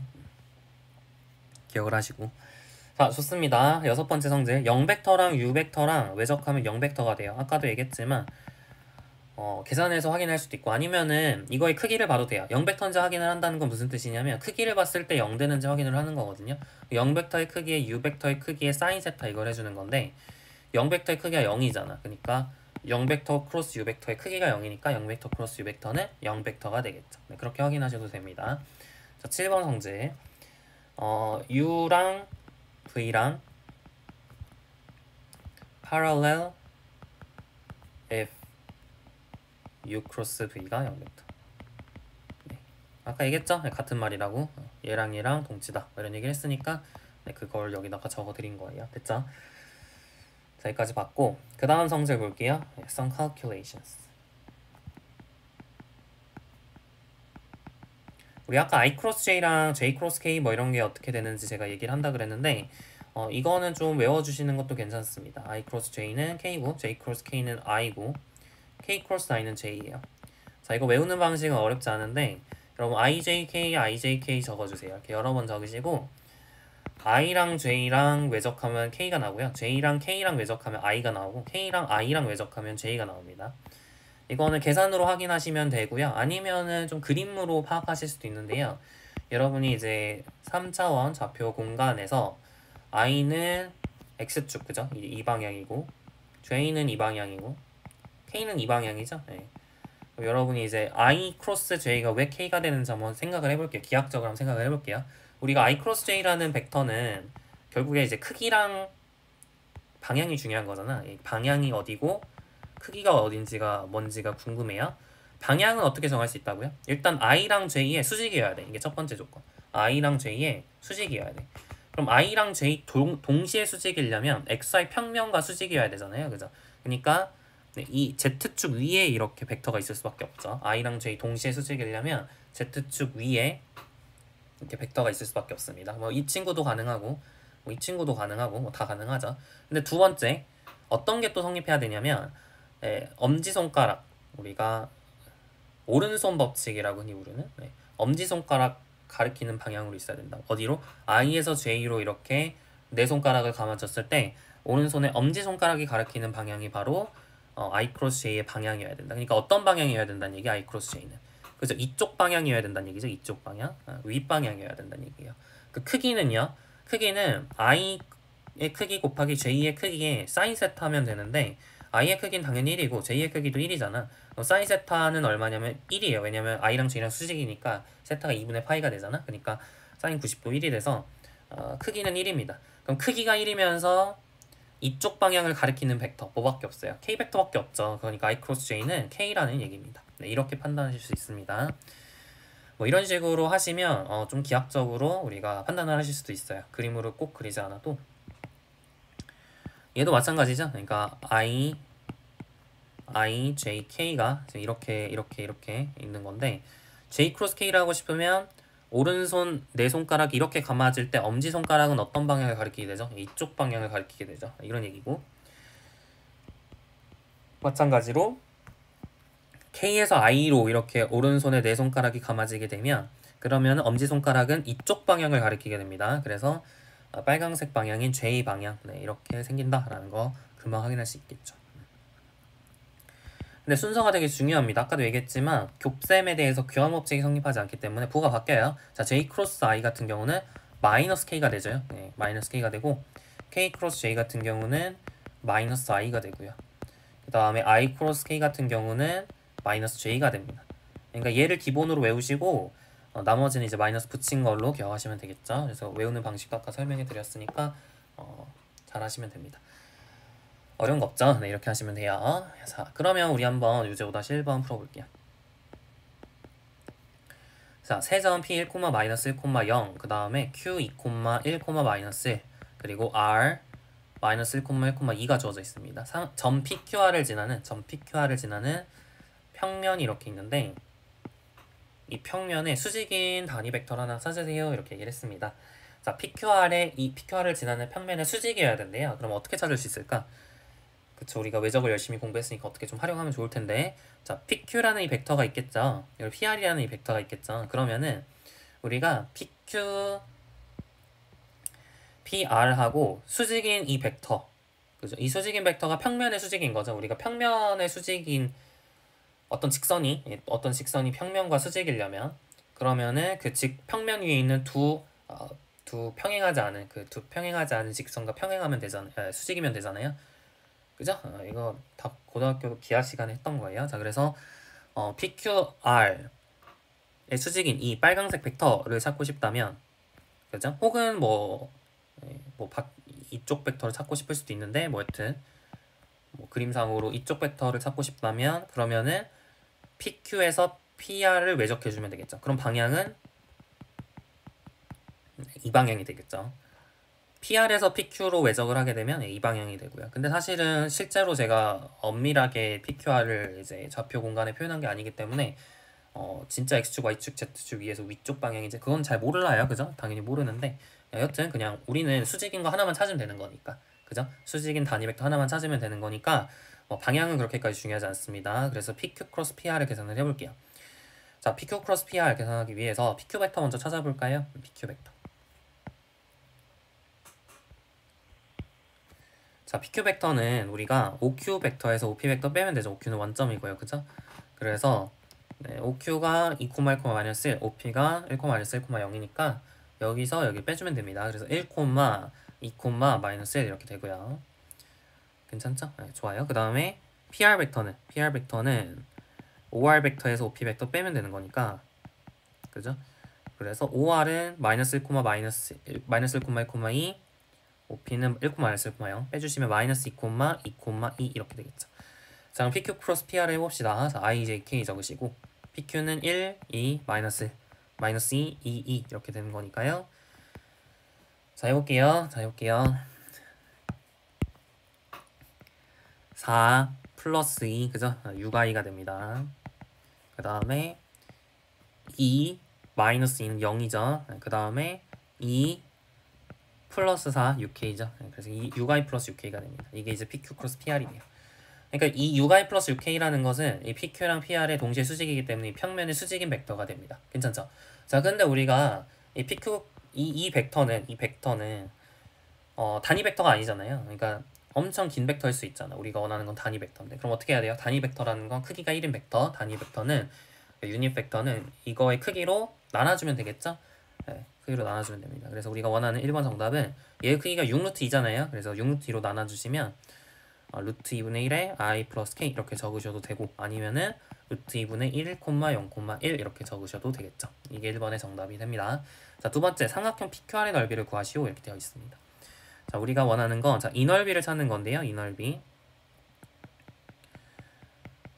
기억을 하시고. 자, 좋습니다. 여섯 번째 성질 0벡터랑 u벡터랑 외적하면 0벡터가 돼요. 아까도 얘기했지만 계산해서 확인할 수도 있고 아니면은 이거의 크기를 봐도 돼요. 0벡터인지 확인을 한다는 건 무슨 뜻이냐면 크기를 봤을 때 0 되는지 확인을 하는 거거든요. 0벡터의 크기에 u벡터의 크기에 사인 세타 이걸 해주는 건데 0벡터의 크기가 0이잖아. 그러니까 0벡터 크로스 u벡터의 크기가 0이니까 0벡터 크로스 u벡터는 0벡터가 되겠죠. 네, 그렇게 확인하셔도 됩니다. 자, 7번 성질 u랑 v랑 parallel if u 크로스 v가 0벡터. 네. 아까 얘기했죠? 네, 같은 말이라고. 얘랑 동치다 이런 얘기를 했으니까 네, 그걸 여기다가 적어드린 거예요. 됐죠? 자, 여기까지 봤고 그 다음 성질 볼게요. Some calculations. 우리 아까 i 크로스 j랑 j 크로스 k 뭐 이런 게 어떻게 되는지 제가 얘기를 한다 그랬는데 이거는 좀 외워주시는 것도 괜찮습니다. i 크로스 j는 k고 j 크로스 k는 i고 k 크로스 i는 j예요. 자, 이거 외우는 방식은 어렵지 않은데 여러분 ijk 적어주세요. 이렇게 여러 번 적으시고 i랑 j랑 외적하면 k가 나오고요. j랑 k랑 외적하면 i가 나오고 k랑 i랑 외적하면 j가 나옵니다. 이거는 계산으로 확인하시면 되고요. 아니면은 좀 그림으로 파악하실 수도 있는데요. 여러분이 이제 3차원 좌표 공간에서 i는 x축, 그죠? 이 방향이고 j는 이 방향이고 k는 이 방향이죠. 네. 여러분이 이제 i 크로스 j가 왜 k가 되는지 한번 생각을 해볼게요. 기하학적으로 한번 생각을 해볼게요. 우리가 i 크로스 j라는 벡터는 결국에 이제 크기랑 방향이 중요한 거잖아. 이 방향이 어디고 크기가 어딘지가 뭔지가 궁금해요. 방향은 어떻게 정할 수 있다고요? 일단 i랑 j의 수직이어야 돼. 이게 첫 번째 조건. i랑 j의 수직이어야 돼. 그럼 i랑 j 동시에 수직이려면 xy 평면과 수직이어야 되잖아요. 그죠? 그러니까 네, 이 z축 위에 이렇게 벡터가 있을 수밖에 없죠. i랑 j 동시에 수직이려면 z축 위에 이렇게 벡터가 있을 수밖에 없습니다. 뭐 이 친구도 가능하고 뭐 이 친구도 가능하고 뭐 다 가능하죠. 근데 두 번째 어떤 게 또 성립해야 되냐면 엄지손가락, 우리가 오른손 법칙이라고 흔히 부르는 엄지손가락 가리키는 방향으로 있어야 된다. 어디로? I에서 J로 이렇게 네 손가락을 감아줬을 때 오른손에 엄지손가락이 가리키는 방향이 바로 I 크로스 J의 방향이어야 된다. 그러니까 어떤 방향이어야 된다는 얘기? I 크로스 J는. 그죠? 이쪽 방향이어야 된다는 얘기죠. 이쪽 방향. 윗방향이어야 된다는 얘기예요. 그 크기는요. 크기는 I의 크기 곱하기 J의 크기에 사인 세타 하면 되는데 i의 크기는 당연히 1이고 j의 크기도 1이잖아. 사인 세타는 얼마냐면 1이에요. 왜냐면 i랑 j랑 수직이니까 세타가 2분의 파이가 되잖아. 그러니까 사인 90도 1이 돼서 크기는 1입니다. 그럼 크기가 1이면서 이쪽 방향을 가리키는 벡터 뭐밖에 없어요? k 벡터밖에 없죠. 그러니까 i 크로스 j는 k라는 얘기입니다. 네, 이렇게 판단하실 수 있습니다. 뭐 이런 식으로 하시면 좀 기하학적으로 우리가 판단을 하실 수도 있어요. 그림으로 꼭 그리지 않아도. 얘도 마찬가지죠. 그러니까 I, J, K가 이렇게 있는 건데 J 크로스 K를 하고 싶으면 오른손 네 손가락 이렇게 감아질 때 엄지손가락은 어떤 방향을 가리키게 되죠? 이쪽 방향을 가리키게 되죠. 이런 얘기고 마찬가지로 K에서 I로 이렇게 오른손에 네 손가락이 감아지게 되면 그러면 엄지손가락은 이쪽 방향을 가리키게 됩니다. 그래서 빨강색 방향인 J 방향 이렇게 생긴다라는 거 금방 확인할 수 있겠죠. 근데 순서가 되게 중요합니다. 아까도 얘기했지만 곱셈에 대해서 교환법칙이 성립하지 않기 때문에 부가 바뀌어요. 자, J 크로스 I 같은 경우는 마이너스 K가 되죠. 네, 마이너스 K가 되고 K 크로스 J 같은 경우는 마이너스 I가 되고요. 그 다음에 I 크로스 K 같은 경우는 마이너스 J가 됩니다. 그러니까 얘를 기본으로 외우시고 나머지는 이제 마이너스 붙인 걸로 기억하시면 되겠죠. 그래서 외우는 방식도 아까 설명해 드렸으니까 잘 하시면 됩니다. 어려운 거 없죠? 네, 이렇게 하시면 돼요. 자, 그러면 우리 한번 유제 5-1번 풀어볼게요. 자, 세점 P 1, 마이너스 1, 0, 그 다음에 Q 2, 1, 마이너스 1, 그리고 R 마이너스 1, 2가 주어져 있습니다. 점 PQR을 지나는 평면이 이렇게 있는데 이 평면에 수직인 단위 벡터를 하나 찾으세요. 이렇게 얘기를 했습니다. 자, 이 PQR을 지나는 평면에 수직이어야 된대요. 그럼 어떻게 찾을 수 있을까? 그쵸, 우리가 외적을 열심히 공부했으니까 어떻게 좀 활용하면 좋을 텐데, 자, PQ라는 이 벡터가 있겠죠. 여기 PR이라는 이 벡터가 있겠죠. 그러면은 우리가 PQ, PR하고 수직인 이 벡터, 그죠? 이 수직인 벡터가 평면의 수직인 거죠. 우리가 평면의 수직인 어떤 직선이 평면과 수직이려면 그러면은 그 평면 위에 있는 두 평행하지 않은 직선과 평행하면 되잖아요. 수직이면 되잖아요. 그죠? 이거 다 고등학교 기하 시간에 했던 거예요. 자, 그래서 PQR의 수직인 이 빨간색 벡터를 찾고 싶다면, 그죠? 혹은 이쪽 벡터를 찾고 싶을 수도 있는데, 여튼 그림상으로 이쪽 벡터를 찾고 싶다면 그러면은 PQ에서 PR을 외적해주면 되겠죠. 그럼 방향은 이 방향이 되겠죠. PR에서 PQ로 외적을 하게 되면 이 방향이 되고요. 근데 사실은 실제로 제가 엄밀하게 PQR을 이제 좌표 공간에 표현한 게 아니기 때문에 진짜 X축, Y축, Z축 위에서 위쪽 방향인지 그건 잘 몰라요. 그죠? 당연히 모르는데 여튼 그냥 우리는 수직인 거 하나만 찾으면 되는 거니까. 그죠? 수직인 단위 벡터 하나만 찾으면 되는 거니까 방향은 그렇게까지 중요하지 않습니다. 그래서 PQ 크로스 PR을 계산을 해볼게요. 자, PQ 크로스 PR 계산하기 위해서 PQ 벡터 먼저 찾아볼까요? PQ 벡터. 자, PQ 벡터는 우리가 OQ 벡터에서 OP 벡터 빼면 되죠. OQ는 원점이고요. 그죠? 그래서 OQ가 2, 1, 마이너스 1, OP가 1, 마이너스 1, 0이니까 여기서 여기 빼주면 됩니다. 그래서 1, 2, 마이너스 1 이렇게 되고요. 괜찮죠? 네, 좋아요. 그 다음에 PR 벡터는 OR 벡터에서 OP 벡터 빼면 되는 거니까, 그죠? 그래서 OR은 마이너스 1, 마이너스 1, 2, OP는 1, 마이너스 1, 0 빼주시면 마이너스 2, 2, 2 이렇게 되겠죠. 자, 그럼 PQ 크로스 PR 해봅시다. 자, IJK 적으시고 PQ는 1, 2, 마이너스 2, 2, 2 이렇게 되는 거니까요. 자, 해볼게요. 4 플러스 2, 그죠? 6i가 됩니다. 그 다음에 2 마이너스 2는 0이죠. 그 다음에 2 플러스 4 6k죠. 그래서 6i 플러스 6k가 됩니다. 이게 이제 PQ 크로스 PR이에요. 그러니까 이 6i 플러스 6k라는 것은 이 PQ랑 PR의 동시에 수직이기 때문에 평면의 수직인 벡터가 됩니다. 괜찮죠? 자, 근데 우리가 이 PQ 이 벡터는 단위 벡터가 아니잖아요. 그러니까 엄청 긴 벡터일 수 있잖아. 우리가 원하는 건 단위 벡터인데 그럼 어떻게 해야 돼요? 단위 벡터라는 건 크기가 1인 벡터, 단위 벡터는 유닛 벡터는 이거의 크기로 나눠주면 되겠죠? 네, 크기로 나눠주면 됩니다. 그래서 우리가 원하는 1번 정답은 얘의 크기가 6루트 2잖아요. 그래서 6루트 2로 나눠주시면 루트 2분의 1에 i 플러스 k 이렇게 적으셔도 되고 아니면은 루트 2분의 1, 0,1 이렇게 적으셔도 되겠죠. 이게 1번의 정답이 됩니다. 자, 두 번째 삼각형 PQR의 넓이를 구하시오 이렇게 되어 있습니다. 자, 우리가 원하는 건 자, 이 넓이를 찾는 건데요. 이 넓이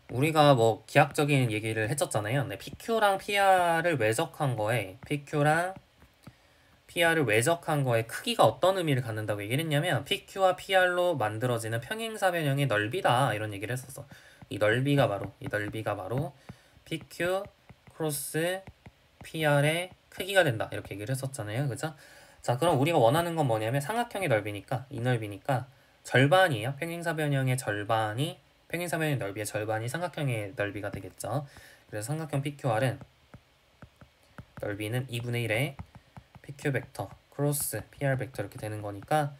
우리가 뭐 기하학적인 얘기를 했었잖아요. 네, PQ랑 PR을 외적한 거에 PQ랑 PR을 외적한 거에 크기가 어떤 의미를 갖는다고 얘기를 했냐면 PQ와 PR로 만들어지는 평행사변형의 넓이다 이런 얘기를 했었어. 이 넓이가 바로 PQ 크로스 PR의 크기가 된다 이렇게 얘기를 했었잖아요. 그죠? 자, 그럼 우리가 원하는 건 뭐냐면 삼각형의 넓이니까 이 넓이니까 절반이에요. 평행사변형의 넓이의 절반이 삼각형의 넓이가 되겠죠. 그래서 삼각형 PQR은 넓이는 2분의 1에 PQ 벡터 크로스 PR 벡터 이렇게 되는 거니까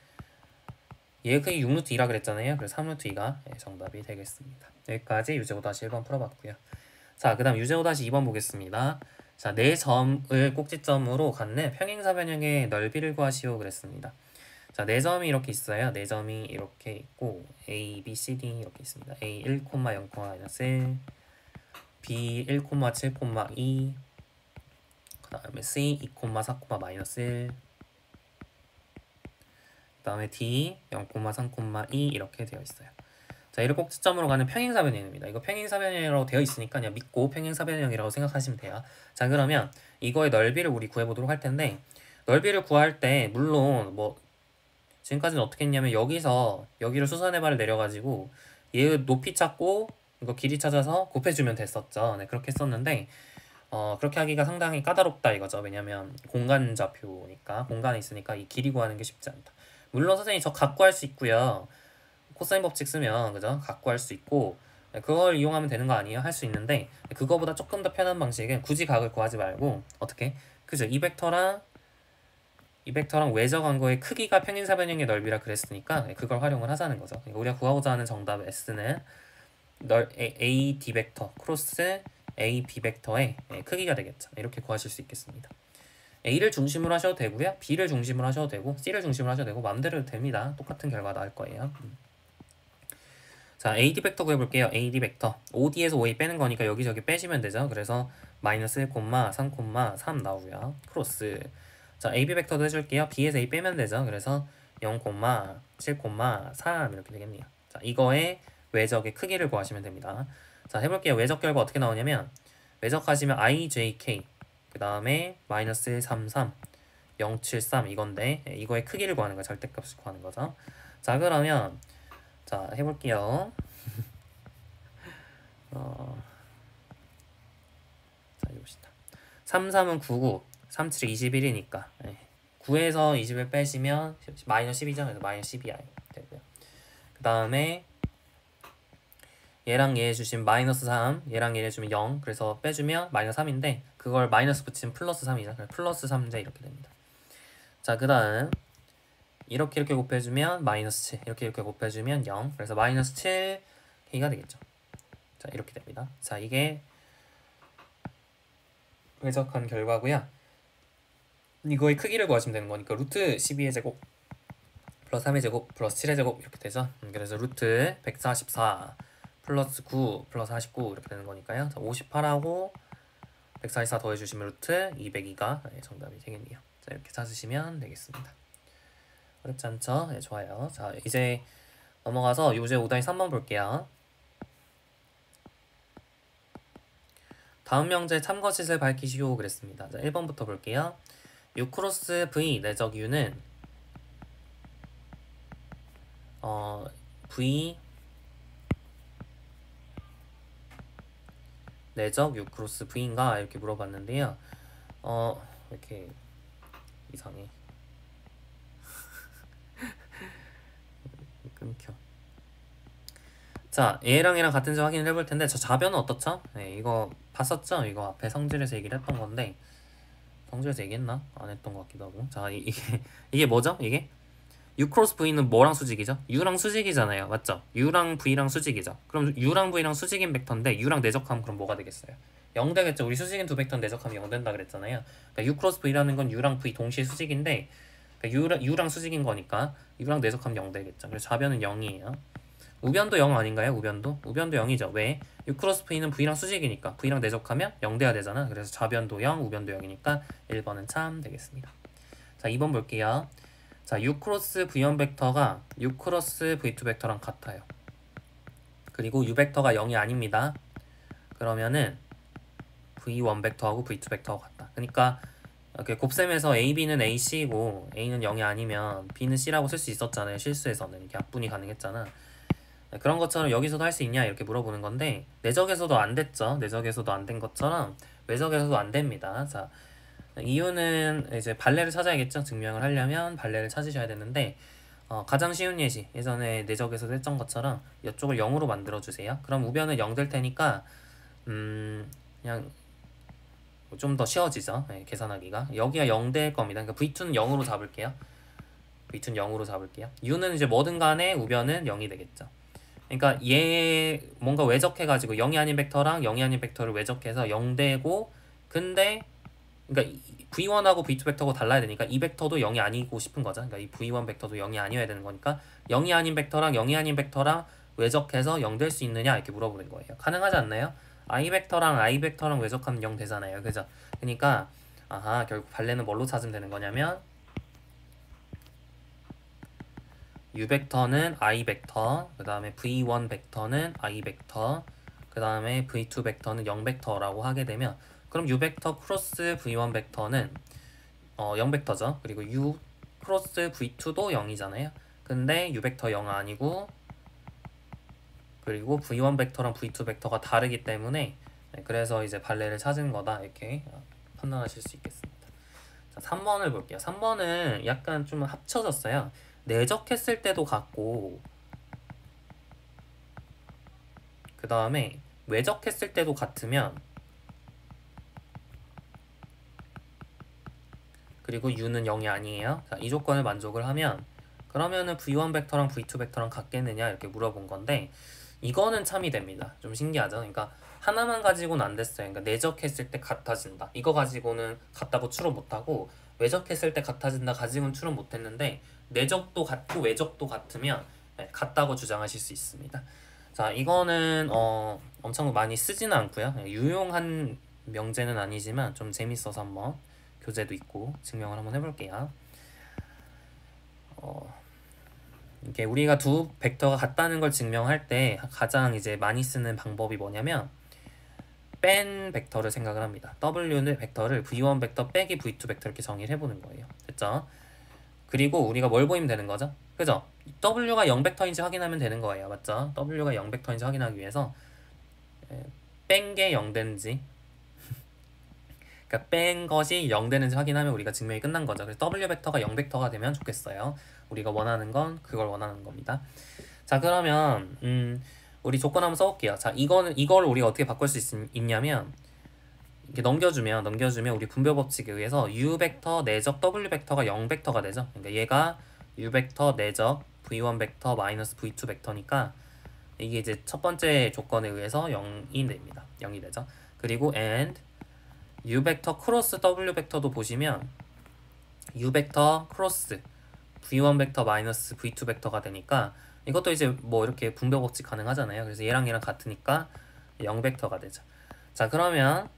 얘의 크기 6루트 2라 그랬잖아요. 그래서 3루트 2가 정답이 되겠습니다. 여기까지 유제5 1번 풀어봤고요. 자, 그 다음 유제5 2번 보겠습니다. 자, 네 점을 꼭지점으로 갖는 평행사변형의 넓이를 구하시오 그랬습니다. 자, 네 점이 이렇게 있어요. 네 점이 이렇게 있고 A, B, C, D 이렇게 있습니다. A 1, 0, 1, B 1, 7, 2 그 다음에 C 2, 4, -1 그 다음에 D 0, 3, 2 이렇게 되어 있어요. 자, 이를 꼭지점으로 가는 평행사변형입니다. 이거 평행사변형이라고 되어 있으니까 그냥 믿고 평행사변형이라고 생각하시면 돼요. 자, 그러면 이거의 넓이를 우리 구해보도록 할 텐데 넓이를 구할 때 물론 뭐 지금까지는 어떻게 했냐면 여기를 수선해발을 내려가지고 얘의 높이 찾고 이거 길이 찾아서 곱해주면 됐었죠. 네, 그렇게 했었는데 그렇게 하기가 상당히 까다롭다 이거죠. 왜냐면 공간 좌표니까 공간에 있으니까 이 길이 구하는 게 쉽지 않다. 물론 선생님이 저 갖고 할 수 있고요. 코사인 법칙 쓰면 그죠? 갖고 할 수 있고 그걸 이용하면 되는 거 아니에요? 할 수 있는데 그거보다 조금 더 편한 방식은 굳이 각을 구하지 말고 어떻게? 그죠? 이 벡터랑 외적 한거의 크기가 평행사변형의 넓이라 그랬으니까 그걸 활용을 하자는 거죠. 그러니까 우리가 구하고자 하는 정답 S는 A, D 벡터 크로스 A, B 벡터의 크기가 되겠죠. 이렇게 구하실 수 있겠습니다. A를 중심으로 하셔도 되고요. B를 중심으로 하셔도 되고 C를 중심으로 하셔도 되고 마음대로 됩니다. 똑같은 결과 나올 거예요. 자, AD 벡터 구해볼게요. AD 벡터 5D에서 5A 빼는 거니까 여기저기 빼시면 되죠. 그래서 마이너스 1, 3, 3 나오고요. 크로스 자, AB 벡터도 해줄게요. B에서 A 빼면 되죠. 그래서 0, 7, 3 이렇게 되겠네요. 자, 이거의 외적의 크기를 구하시면 됩니다. 자, 해볼게요. 외적 결과 어떻게 나오냐면 외적하시면 IJK 그 다음에 마이너스 1, 3, 0, 7, 3 이건데 이거의 크기를 구하는 거예요. 절대값을 구하는 거죠. 자, 그러면 자, 해볼게요. 자, 해봅시다. 3, 3은 9, 9 3, 7, 21이니까 9에서 20을 빼시면 마이너스 12죠. 그래서 마이너스 12i 되고요. 그 다음에 얘랑 얘 주시면 마이너스 3, 얘랑 얘 주면 0. 그래서 빼주면 마이너스 3인데 그걸 마이너스 붙이면 플러스 3이죠. 그래서 플러스 3제 이렇게 됩니다. 자, 그 다음 이렇게 곱해주면 마이너스 7, 이렇게 곱해주면 0. 그래서 마이너스 7k가 되겠죠. 자, 이렇게 됩니다. 자, 이게 외적한 결과고요. 이거의 크기를 구하시면 되는 거니까 루트 12의 제곱 플러스 3의 제곱 플러스 7의 제곱 이렇게 되죠. 그래서 루트 144 플러스 9 플러스 49 이렇게 되는 거니까요. 자, 58하고 144 더해주시면 루트 202가 정답이 되겠네요. 자, 이렇게 찾으시면 되겠습니다. 어렵지 않죠? 네, 좋아요. 자, 이제 넘어가서 요제 5-3번 볼게요. 다음 명제 참거짓을 밝히시오 그랬습니다. 자, 1번부터 볼게요. U 크로스 V 내적 U는 V 내적 U 크로스 V인가 이렇게 물어봤는데요. 왜 이렇게 이상해. 끊겨. 자, 얘랑 얘랑 같은지 확인을 해볼 텐데 저 좌변은 어떻죠? 네, 이거 봤었죠? 이거 앞에 성질에서 얘기를 했던 건데 성질에서 얘기했나? 안 했던 것 같기도 하고. 자, 이게 뭐죠? 이게 U 크로스 V는 뭐랑 수직이죠? U랑 수직이잖아요. 맞죠? U랑 V랑 수직이죠. 그럼 U랑 V랑 수직인 벡터인데 U랑 내적하면 그럼 뭐가 되겠어요? 0 되겠죠. 우리 수직인 두 벡터 내적하면 0 된다 그랬잖아요. 그러니까 U 크로스 V라는 건 U랑 V 동시에 수직인데 그러니까 U랑 수직인 거니까 U랑 내적하면 0 되겠죠. 그래서 좌변은 0이에요. 우변도 0 아닌가요? 우변도 0이죠. 왜? U 크로스 V는 V랑 수직이니까 V랑 내적하면 0 돼야 되잖아. 그래서 좌변도 0, 우변도 0이니까 1번은 참 되겠습니다. 자, 2번 볼게요. 자, U 크로스 V1 벡터가 U 크로스 V2 벡터랑 같아요. 그리고 U 벡터가 0이 아닙니다. 그러면은 V1 벡터하고 V2 벡터가 같다. 그러니까 이렇게 곱셈에서 A, B는 A, C이고 A는 0이 아니면 B는 C라고 쓸 수 있었잖아요. 실수에서는 이렇게 약분이 가능했잖아. 그런 것처럼 여기서도 할 수 있냐 이렇게 물어보는 건데 내적에서도 안 됐죠. 내적에서도 안 된 것처럼 외적에서도 안 됩니다. 자, 이유는 이제 발레를 찾아야겠죠. 증명을 하려면 발레를 찾으셔야 되는데 가장 쉬운 예시 예전에 내적에서도 했던 것처럼 이쪽을 0으로 만들어 주세요. 그럼 우변은 0 될 테니까 그냥 좀 더 쉬워지죠. 네, 계산하기가 여기가 0 될 겁니다. 그러니까 V2는 0으로 잡을게요. V2는 0으로 잡을게요. U는 이제 뭐든 간에 우변은 0이 되겠죠. 그러니까 얘 뭔가 외적해가지고 0이 아닌 벡터랑 0이 아닌 벡터를 외적해서 0 되고 근데 그러니까 V1하고 V2 벡터가 달라야 되니까 이 벡터도 0이 아니고 싶은 거죠. 그러니까 이 V1 벡터도 0이 아니어야 되는 거니까 0이 아닌 벡터랑 0이 아닌 벡터랑 외적해서 0 될 수 있느냐 이렇게 물어보는 거예요. 가능하지 않나요? I 벡터랑 I 벡터랑 외적하면 0 되잖아요. 그죠? 그러니까 아하 결국 발레는 뭘로 찾으면 되는 거냐면 U 벡터는 I 벡터, 그 다음에 V1 벡터는 I 벡터, 그 다음에 V2 벡터는 0 벡터라고 하게 되면 그럼 U 벡터 크로스 V1 벡터는 0 벡터죠. 그리고 U 크로스 V2도 0이잖아요. 근데 U 벡터 0 아니고 그리고 V1 벡터랑 V2 벡터가 다르기 때문에 그래서 이제 발레를 찾은 거다 이렇게 판단하실 수 있겠습니다. 자, 3번을 볼게요. 3번은 약간 좀 합쳐졌어요. 내적했을 때도 같고 그 다음에 외적했을 때도 같으면 그리고 U는 0이 아니에요. 자, 이 조건을 만족을 하면 그러면은 V1 벡터랑 V2 벡터랑 같겠느냐 이렇게 물어본 건데 이거는 참이 됩니다. 좀 신기하죠. 그러니까 하나만 가지고는 안 됐어요. 그러니까 내적했을 때 같아진다. 이거 가지고는 같다고 추론 못하고 외적했을 때 같아진다 가지고는 추론 못했는데 내적도 같고 외적도 같으면 같다고 주장하실 수 있습니다. 자, 이거는 엄청 많이 쓰지는 않고요. 유용한 명제는 아니지만 좀 재밌어서 한번 교재도 있고 증명을 한번 해볼게요. 이게 우리가 두 벡터가 같다는 걸 증명할 때 가장 이제 많이 쓰는 방법이 뭐냐면 뺀 벡터를 생각을 합니다. W는 벡터를 V1 벡터 빼기 V2 벡터 이렇게 정의를 해보는 거예요. 됐죠? 그리고 우리가 뭘 보이면 되는 거죠? 그죠? W가 0벡터인지 확인하면 되는 거예요. 맞죠? W가 0벡터인지 확인하기 위해서 뺀 게 0 되는지 그러니까 뺀 것이 0 되는지 확인하면 우리가 증명이 끝난 거죠. 그래서 W 벡터가 0 벡터가 되면 좋겠어요. 우리가 원하는 건 그걸 원하는 겁니다. 자, 그러면 우리 조건 한번 써볼게요. 자, 이걸 우리가 어떻게 바꿀 수 있냐면 이렇게 넘겨주면 우리 분배 법칙에 의해서 U 벡터 내적 W 벡터가 0 벡터가 되죠. 그러니까 얘가 U 벡터 내적 V1 벡터 마이너스 V2 벡터니까 이게 이제 첫 번째 조건에 의해서 0이 됩니다. 0이 되죠. 그리고 and U 벡터 크로스 W 벡터도 보시면 U 벡터 크로스 V1 벡터 마이너스 V2 벡터가 되니까 이것도 이제 뭐 이렇게 분배 법칙 가능하잖아요. 그래서 얘랑 같으니까 0 벡터가 되죠. 자, 그러면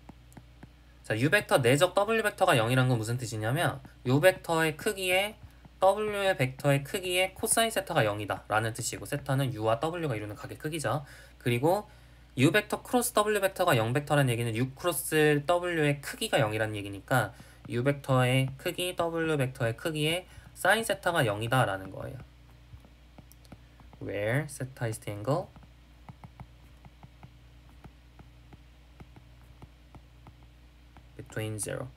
자, U 벡터 내적 W 벡터가 0이란 건 무슨 뜻이냐면 U 벡터의 크기에 W의 벡터의 크기에 코사인 세타가 0이다 라는 뜻이고 세타는 U와 W가 이루는 각의 크기죠. 그리고 U 벡터 크로스 W 벡터가 0 벡터라는 얘기는 U 크로스 W의 크기가 0이라는 얘기니까 U 벡터의 크기, W 벡터의 크기에 sin 세타가 0이다 라는 거예요. Where theta is the angle between 0.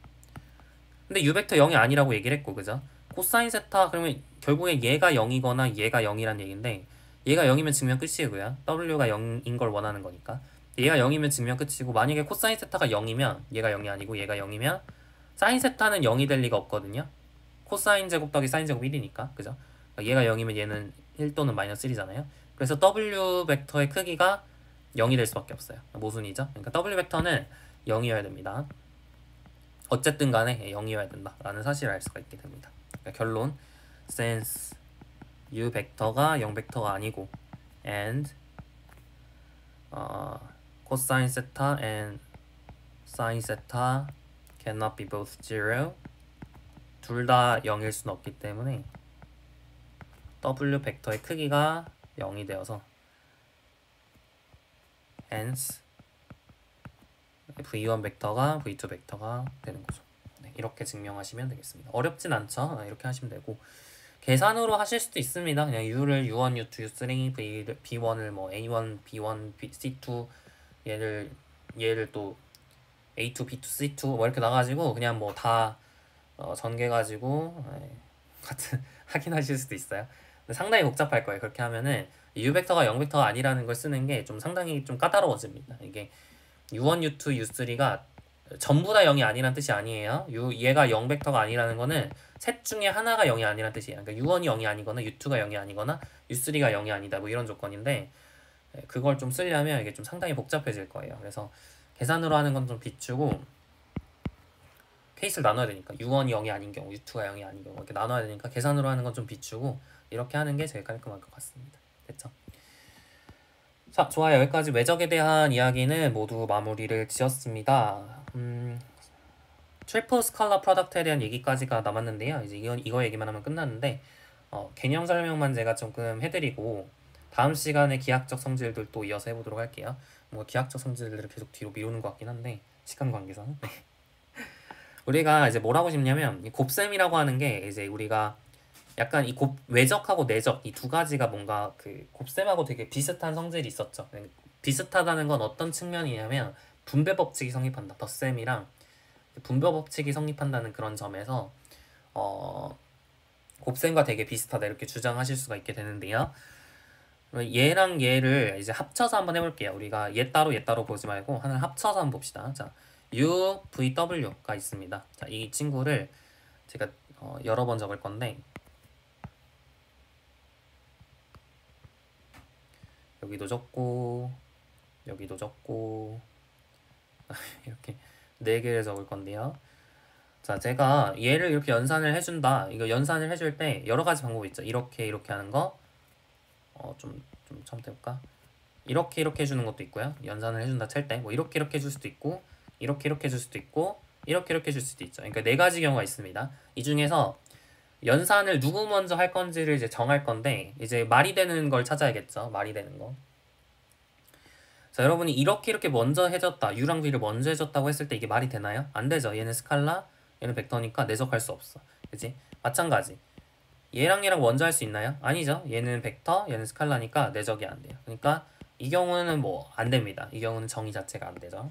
근데 U 벡터 0이 아니라고 얘기를 했고, 그죠? 코사인 세타 그러면 결국에 얘가 0이거나 얘가 0이란 얘기인데 얘가 0이면 증명 끝이고요. W가 0인 걸 원하는 거니까. 얘가 0이면 증명 끝이고 만약에 코사인 세타가 0이면 얘가 0이 아니고 얘가 0이면 사인 세타는 0이 될 리가 없거든요. 코사인 제곱 더하기 사인 제곱 1이니까. 그죠? 얘가 0이면 얘는 1 또는 마이너스 1이잖아요. 그래서 W 벡터의 크기가 0이 될 수밖에 없어요. 모순이죠. 그러니까 W 벡터는 0이어야 됩니다. 어쨌든 간에 0이어야 된다라는 사실을 알 수가 있게 됩니다. 그러니까 결론 since U 벡터가 0 벡터가 아니고 and cosine theta and sin theta cannot be both 0 둘 다 0일 수는 없기 때문에 W 벡터의 크기가 0이 되어서 hence V1 벡터가 V2 벡터가 되는 거죠. 네, 이렇게 증명하시면 되겠습니다. 어렵진 않죠? 이렇게 하시면 되고 계산으로 하실 수도 있습니다. 그냥 U를 U1, U2, U3, B1을 뭐 A1, B1, C2 얘를 또 A2, B2, C2 뭐 이렇게 나가지고 그냥 뭐 다 전개가지고 같은 확인하실 수도 있어요. 근데 상당히 복잡할 거예요. 그렇게 하면은 U 벡터가 0 벡터가 아니라는 걸 쓰는 게 좀 상당히 좀 까다로워집니다. 이게 U1, U2, U3가 전부 다 0이 아니란 뜻이 아니에요. 얘가 0 벡터가 아니라는 거는 셋 중에 하나가 0이 아니란 뜻이에요. 그러니까 U1이 0이 아니거나 U2가 0이 아니거나 U3가 0이 아니다 뭐 이런 조건인데 그걸 좀 쓰려면 이게 좀 상당히 복잡해질 거예요. 그래서 계산으로 하는 건 좀 비추고 케이스를 나눠야 되니까 U1이 0이 아닌 경우, U2가 0이 아닌 경우 이렇게 나눠야 되니까 계산으로 하는 건 좀 비추고 이렇게 하는 게 제일 깔끔할 것 같습니다. 됐죠? 자, 좋아요. 여기까지 외적에 대한 이야기는 모두 마무리를 지었습니다. 트리플 스칼라 프로덕트에 대한 얘기까지가 남았는데요. 이제 이거 얘기만 하면 끝났는데 개념 설명만 제가 조금 해드리고 다음 시간에 기하학적 성질들 또 이어서 해보도록 할게요. 뭐 기하학적 성질들을 계속 뒤로 미루는 것 같긴 한데 시간 관계상 우리가 이제 뭘 하고 싶냐면 이 곱셈이라고 하는 게 이제 우리가 약간 이 외적하고 내적 이 두 가지가 뭔가 그 곱셈하고 되게 비슷한 성질이 있었죠. 비슷하다는 건 어떤 측면이냐면 분배 법칙이 성립한다. 덧셈이랑 분배 법칙이 성립한다는 그런 점에서 곱셈과 되게 비슷하다 이렇게 주장하실 수가 있게 되는데요. 얘랑 얘를 이제 합쳐서 한번 해볼게요. 우리가 얘 따로 보지 말고 하나를 합쳐서 한번 봅시다. 자, U, V, W가 있습니다. 자, 이 친구를 제가 여러 번 적을 건데 여기도 적고 여기도 적고 이렇게 4개를 적을 건데요. 자, 제가 얘를 이렇게 연산을 해준다. 이거 연산을 해줄 때 여러 가지 방법이 있죠. 이렇게 해주는 거 좀 해볼까? 이렇게 해주는 것도 있고요. 연산을 해준다 칠 때 뭐 이렇게 해줄 수도 있고 이렇게 해줄 수도 있고 이렇게 해줄 수도 있죠. 그러니까 4가지 경우가 있습니다. 이 중에서 연산을 누구 먼저 할 건지를 이제 정할 건데 이제 말이 되는 걸 찾아야겠죠. 말이 되는 거. 자, 여러분이 이렇게 먼저 해줬다. U랑 V를 먼저 해줬다고 했을 때 이게 말이 되나요? 안 되죠. 얘는 스칼라, 얘는 벡터니까 내적할 수 없어. 그치? 마찬가지. 얘랑 먼저 할 수 있나요? 아니죠. 얘는 벡터, 얘는 스칼라니까 내적이 안 돼요. 그러니까 이 경우는 뭐 안 됩니다. 이 경우는 정의 자체가 안 되죠.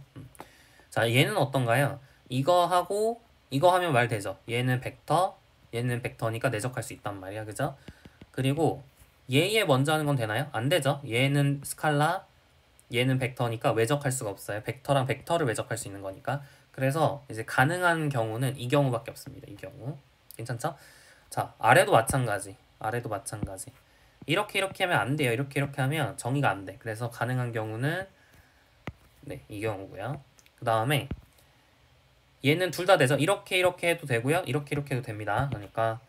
자, 얘는 어떤가요? 이거 하고 이거 하면 말 되죠. 얘는 벡터, 얘는 벡터니까 내적할 수 있단 말이야. 그죠? 그리고 얘 먼저 하는 건 되나요? 안 되죠. 얘는 스칼라, 얘는 벡터니까 외적할 수가 없어요. 벡터랑 벡터를 외적할 수 있는 거니까. 그래서 이제 가능한 경우는 이 경우밖에 없습니다. 이 경우. 괜찮죠? 자, 아래도 마찬가지. 아래도 마찬가지. 이렇게 하면 안 돼요. 이렇게 하면 정의가 안 돼. 그래서 가능한 경우는 네, 이 경우고요. 그 다음에 얘는 둘 다 되죠. 이렇게 해도 되고요. 이렇게 해도 됩니다. 그러니까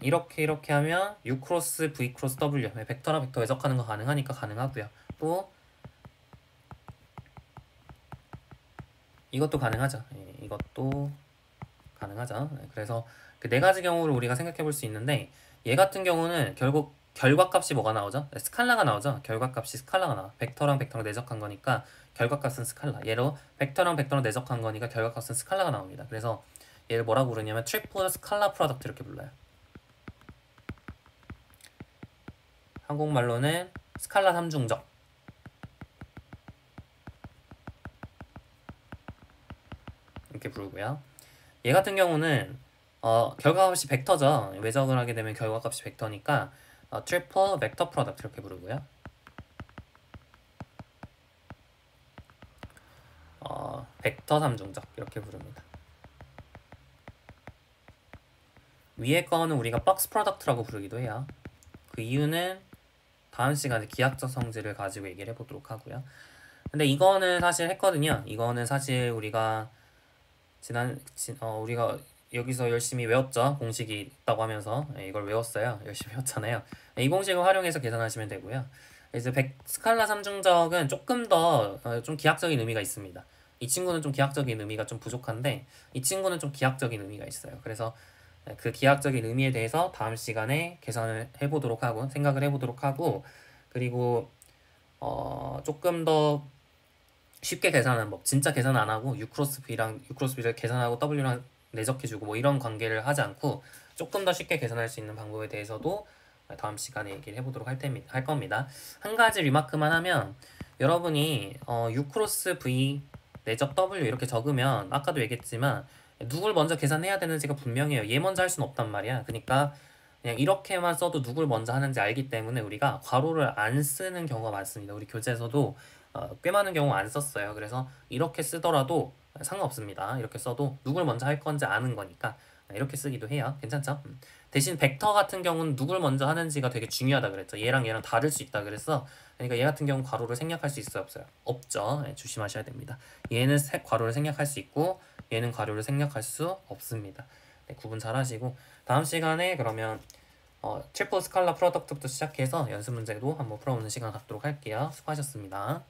이렇게 하면 U 크로스 V 크로스 W 벡터랑 벡터 외적하는 거 가능하니까 가능하고요. 또 이것도 가능하죠. 예, 이것도 가능하죠. 그래서 그 4가지 경우를 우리가 생각해 볼 수 있는데 얘 같은 경우는 결국 결과값이 뭐가 나오죠? 스칼라가 나오죠. 결과값이 스칼라가 나와. 벡터랑 벡터로 내적한 거니까 결과값은 스칼라. 얘로 벡터랑 벡터로 내적한 거니까 결과값은 스칼라가 나옵니다. 그래서 얘를 뭐라고 부르냐면 트리플 스칼라 프로덕트 이렇게 불러요. 한국말로는 스칼라 3중적 이렇게 부르고요. 얘 같은 경우는 결과값이 벡터죠. 외적을 하게 되면 결과값이 벡터니까 트리플 벡터 프로덕트 이렇게 부르고요. 벡터 3중적 이렇게 부릅니다. 위에 거는 우리가 박스 프로덕트라고 부르기도 해요. 그 이유는 다음 시간에 기하적 성질을 가지고 얘기를 해보도록 하고요. 근데 이거는 사실 했거든요. 이거는 사실 우리가 우리가 여기서 열심히 외웠죠. 공식이 있다고 하면서 이걸 외웠어요. 열심히 외웠잖아요. 이 공식을 활용해서 계산하시면 되고요. 이제 스칼라 3중적은 조금 더 좀 기하학적인 의미가 있습니다. 이 친구는 좀 기하학적인 의미가 좀 부족한데 이 친구는 좀 기하학적인 의미가 있어요. 그래서 그 기하학적인 의미에 대해서 다음 시간에 계산을 해보도록 하고 생각을 해보도록 하고 그리고 조금 더 쉽게 계산하는 법, 진짜 계산 안 하고 U 크로스 B를 계산하고 W랑 내적해주고 뭐 이런 관계를 하지 않고 조금 더 쉽게 계산할 수 있는 방법에 대해서도 다음 시간에 얘기를 해보도록 할 겁니다. 한 가지 리마크만 하면 여러분이 U 크로스 V 내적 W 이렇게 적으면 아까도 얘기했지만 누굴 먼저 계산해야 되는지가 분명해요. 얘 먼저 할 수는 없단 말이야. 그러니까 그냥 이렇게만 써도 누굴 먼저 하는지 알기 때문에 우리가 괄호를 안 쓰는 경우가 많습니다. 우리 교재에서도 꽤 많은 경우 안 썼어요. 그래서 이렇게 쓰더라도 상관없습니다. 이렇게 써도 누굴 먼저 할 건지 아는 거니까 이렇게 쓰기도 해요. 괜찮죠? 대신 벡터 같은 경우는 누굴 먼저 하는지가 되게 중요하다 그랬죠. 얘랑 얘랑 다를 수 있다 그래서 그러니까 얘 같은 경우는 괄호를 생략할 수 있어요? 없어요? 없죠. 조심하셔야 됩니다. 얘는 괄호를 생략할 수 있고 얘는 괄호를 생략할 수 없습니다. 구분 잘 하시고 다음 시간에 그러면 트리플 스칼라 프로덕트부터 시작해서 연습 문제도 한번 풀어보는 시간 갖도록 할게요. 수고하셨습니다.